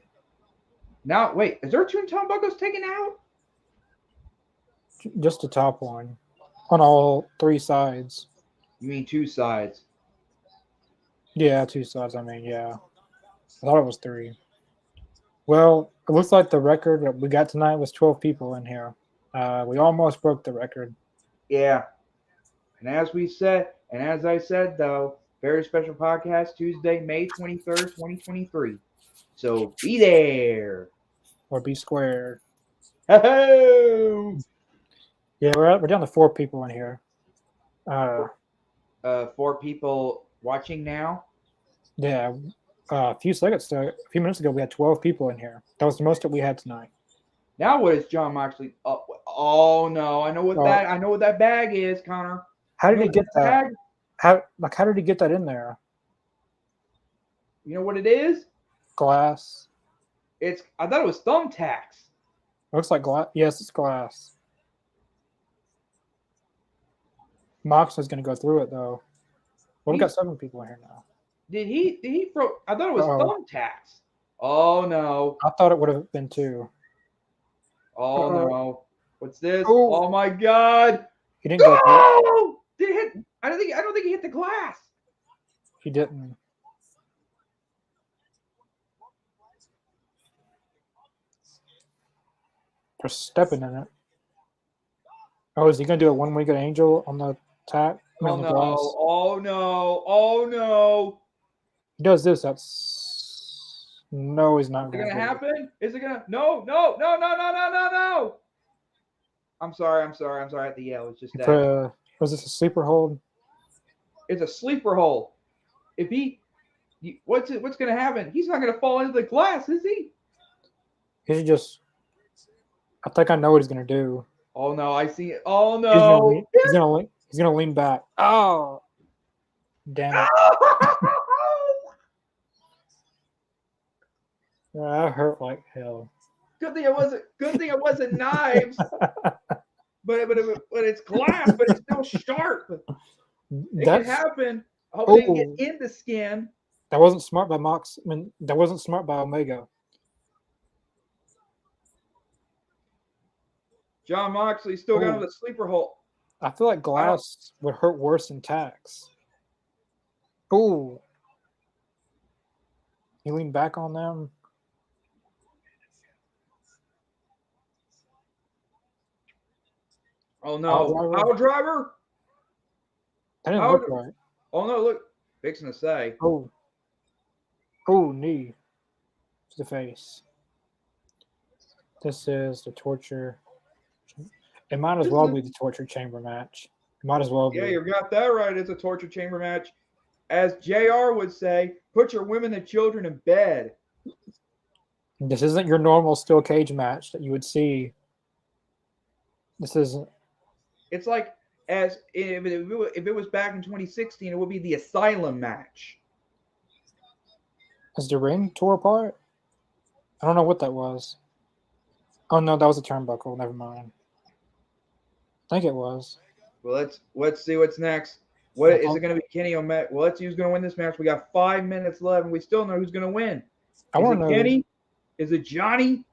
Now, wait, is there two turnbuckles taken out? Just the top one on all three sides. You mean two sides? Yeah, two sides. I mean, yeah. I thought it was three. Well, it looks like the record that we got tonight was 12 people in here. We almost broke the record. Yeah. And as I said, though, very special podcast Tuesday, May 23rd, 2023. So be there. Or be squared. Ho-ho! Yeah, we're down to 4 people in here. 4 people watching now. Yeah, a few minutes ago, we had 12 people in here. That was the most that we had tonight. Now what is John Moxley? Oh no, I know what that bag is, Connor. How did he get that? Bag? How did he get that in there? You know what it is? Glass. I thought it was thumbtacks. Looks like glass. Yes, it's glass. Moxley's going to go through it though. Well, we got 7 people in here now. Did he throw? I thought it was thumbtacks. Oh no. I thought it would have been 2. Oh no. What's this? Oh. Oh my god. He didn't go through it. Did it hit? I don't think he hit the glass. He didn't. They're stepping in it. Oh, is he going to do a one-winged angel on the tack? Oh on the no. glass? Oh no. Oh no. He does this. That's no. He's not Is it going gonna to happen? Is it gonna? No. I'm sorry. I had to yell. It's just that. Was this a sleeper hold? It's a sleeper hole. If what's gonna happen? He's not gonna fall into the glass, is he? He should just. I think I know what he's going to do. Oh no, I see it. Oh no. He's gonna lean back. Oh, damn it! That hurt like hell. Good thing it wasn't knives. but it's glass, but it's still sharp. It can happen. I hope they can get in the skin. That wasn't smart by Mox. I mean, that wasn't smart by Omega. John Moxley still got the sleeper hole. I feel like glass would hurt worse than tacks. Ooh. He leaned back on them. Oh no. Power driver? That didn't look right. Oh no, look. Fixing to say. Oh. Oh, knee to the face. This is the torture. It might as well be the torture chamber match. It might as well be. Yeah, you got that right. It's a torture chamber match. As JR would say, put your women and children in bed. This isn't your normal steel cage match that you would see. This isn't. It's like if it was back in 2016, it would be the Asylum match. Is the ring tore apart? I don't know what that was. Oh no, that was a turnbuckle. Never mind. I think it was. Well, let's see what's next. What is it going to be? Kenny Omega? Well, let's see who's going to win this match. We got 5 minutes left, and we still know who's going to win. I want to know. Kenny? Is it Johnny?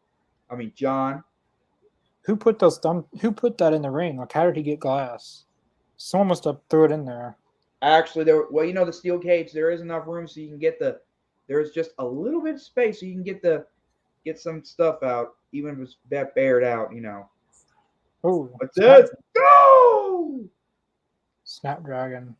I mean John. Who put that in the ring? Like, how did he get glass? Someone must have threw it in there. Actually, the steel cage. There is enough room so you can get There's just a little bit of space so you can get some stuff out, even if it's that bared out. Oh, what's this? Go! Snapdragon.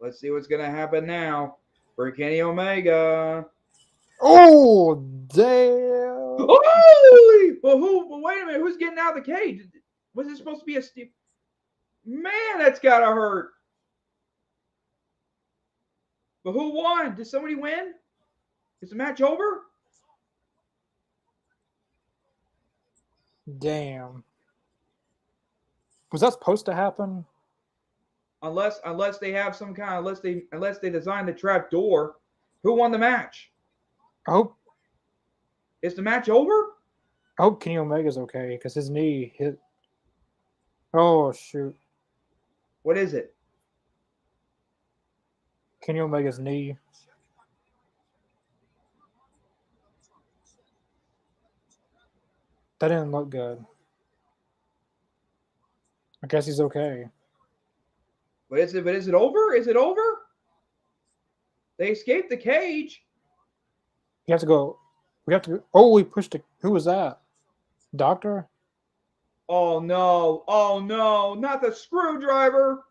Let's see what's gonna happen now for Kenny Omega. Oh, damn! Holy! But wait a minute. Who's getting out of the cage? Was it supposed to be a Steve? Man, that's gotta hurt. But who won? Did somebody win? Is the match over? Damn. Was that supposed to happen? Unless they have some kind, unless they design the trap door. Who won the match? Is the match over? I hope Kenny Omega's okay because his knee hit. Oh, shoot. What is it? Kenny Omega's knee. That didn't look good. I guess he's okay. But is it over? Is it over? They escaped the cage. You have to go. We have to go. Oh, we pushed it. Who was that? Doctor? Oh no! Oh no! Not the screwdriver!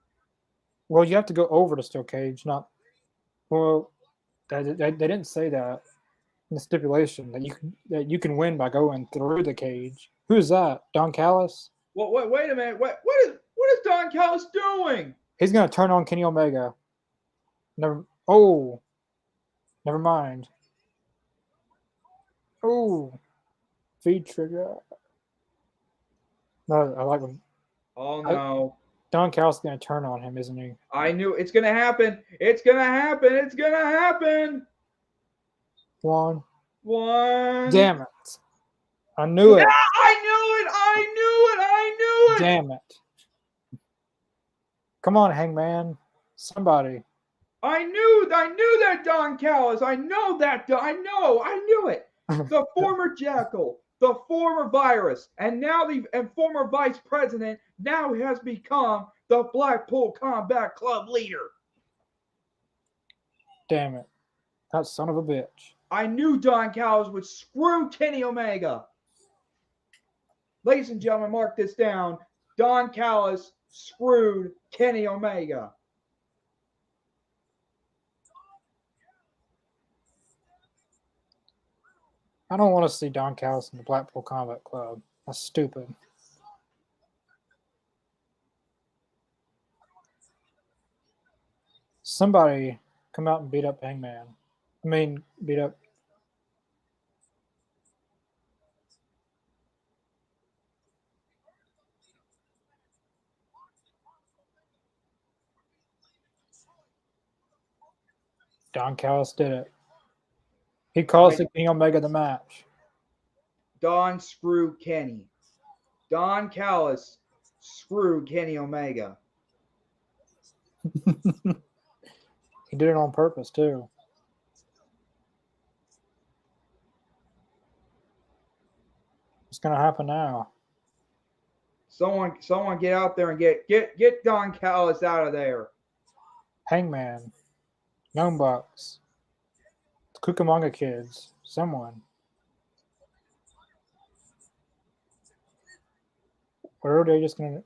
Well, you have to go over the steel cage, not. Well, they didn't say that in the stipulation that you can win by going through the cage. Who's that? Don Callis? Wait a minute! What is Don Callis doing? He's gonna turn on Kenny Omega. Never. Oh, never mind. Oh, feed trigger. No, I like him. Oh no! Don Callis is gonna turn on him, isn't he? I knew it's gonna happen. It's gonna happen. It's gonna happen. One. Damn it! I knew it. I knew it. I knew it. I knew it. Damn it! Come on, Hangman. Somebody. I knew that Don Callis. I know that. I knew it. The former Jackal, the former Virus, and now the former Vice President now has become the Blackpool Combat Club leader. Damn it! That son of a bitch. I knew Don Callis would screw Kenny Omega. Ladies and gentlemen, mark this down. Don Callis screwed Kenny Omega. I don't want to see Don Callis in the Blackpool Combat Club. That's stupid. Somebody come out and beat up Hangman. I mean, beat up. Don Callis did it. He calls Kenny Omega the match. Don screwed Kenny. Don Callis screwed Kenny Omega. He did it on purpose, too. What's going to happen now? Someone get out there and get Don Callis out of there. Hangman. Young Bucks. The Cucamonga Kids. Someone. Or are they just going to...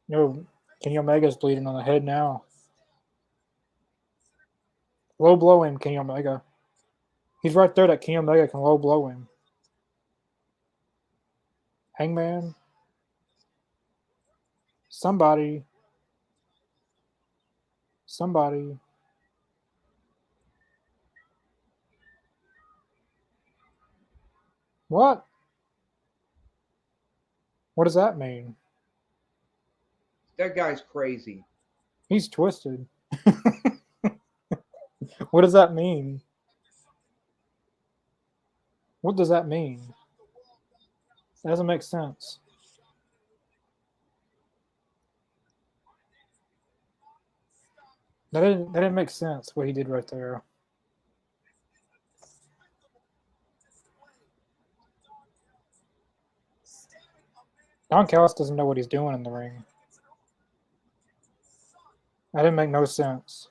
No, Kenny Omega's bleeding on the head now. Low blow him, Kenny Omega. He's right there that Kenny Omega can low blow him. Hangman. Somebody. What? What does that mean? That guy's crazy. He's twisted. What does that mean? What does that mean? That doesn't make sense. That didn't make sense what he did right there. Don Callis doesn't know what he's doing in the ring. That didn't make no sense.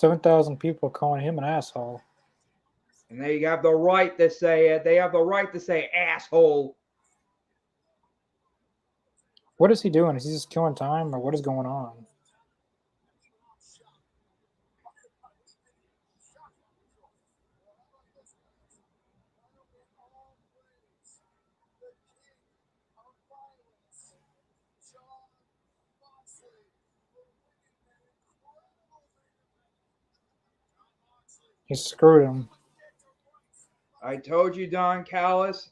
$7,000 people calling him an asshole. And they have the right to say it. They have the right to say asshole. What is he doing? Is he just killing time, or what is going on? He screwed him. I told you Don Callis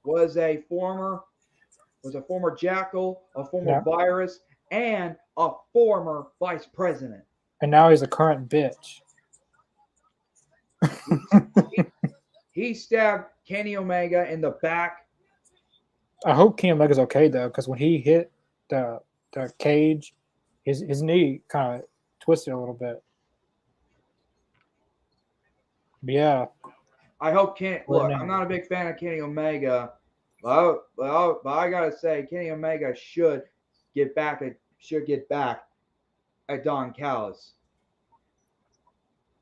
was a former was a former Jackal, a former Yeah. Virus, and a former vice president. And now he's a current bitch. He stabbed Kenny Omega in the back. I hope Kenny Omega's okay though, because when he hit the cage, his knee kind of twisted a little bit. But yeah, I hope Kenny. Well, Look, no. I'm not a big fan of Kenny Omega, but I gotta say, Kenny Omega should get back at Don Callis.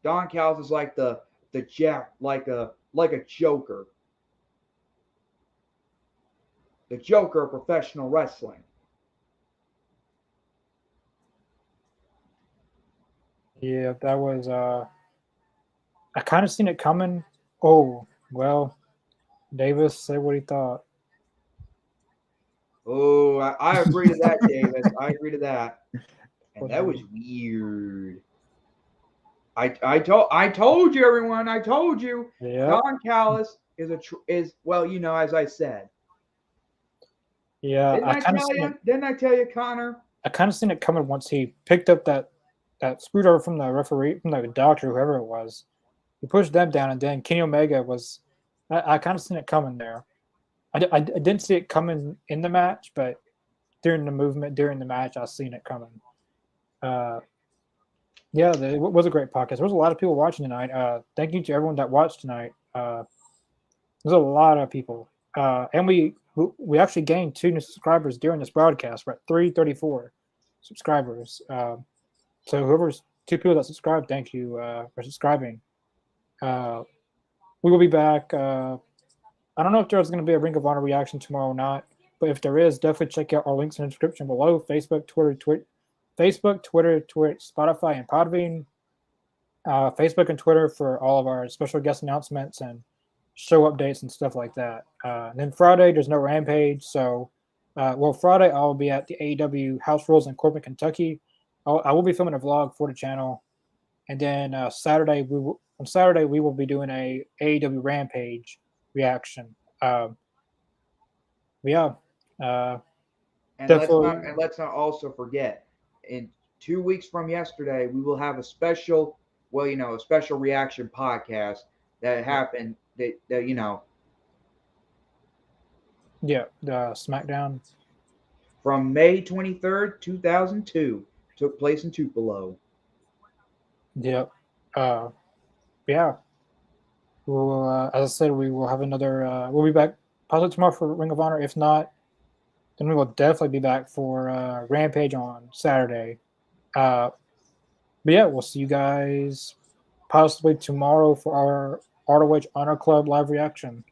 Don Callis is like the Jack, like a Joker. The Joker of professional wrestling. yeah, that was. I kind of seen it coming. Oh well, Davis said what he thought. Oh, I agree to that, Davis. I agree to that. And that was weird. I told you, everyone. I told you. Yeah, Don Callis is well, as I said. yeah. Didn't I tell you? Didn't I tell you, Connor? I kind of seen it coming once he picked up that screwdriver from the referee, from the doctor, whoever it was. He pushed them down, and then Kenny Omega was. I kind of seen it coming there. I didn't see it coming in the match, but during the movement, during the match, I seen it coming. Yeah, it was a great podcast. There was a lot of people watching tonight. Thank you to everyone that watched tonight. There's a lot of people, and we actually gained 2 new subscribers during this broadcast. We're at 334 subscribers. So whoever's 2 people that subscribed, thank you for subscribing. We will be back. I don't know if there's going to be a Ring of Honor reaction tomorrow or not, but if there is, definitely check out our links in the description below: Facebook, Twitter, Twitch, Spotify, and Podbean. Facebook and Twitter for all of our special guest announcements and show updates and stuff like that. And then Friday, there's no Rampage, so Friday I'll be at the AEW House Rules in Corbin, Kentucky. I will be filming a vlog for the channel, and then Saturday we will be doing a AEW Rampage reaction. Yeah. And let's not also forget, in 2 weeks from yesterday, we will have a special reaction podcast that happened that. Yeah, the SmackDown. From May 23rd, 2002, took place in Tupelo. Yep. Yeah. We'll, as I said, we will have another. We'll be back possibly tomorrow for Ring of Honor. If not, then we will definitely be back for Rampage on Saturday. But yeah, we'll see you guys possibly tomorrow for our ROH Honor Club live reaction.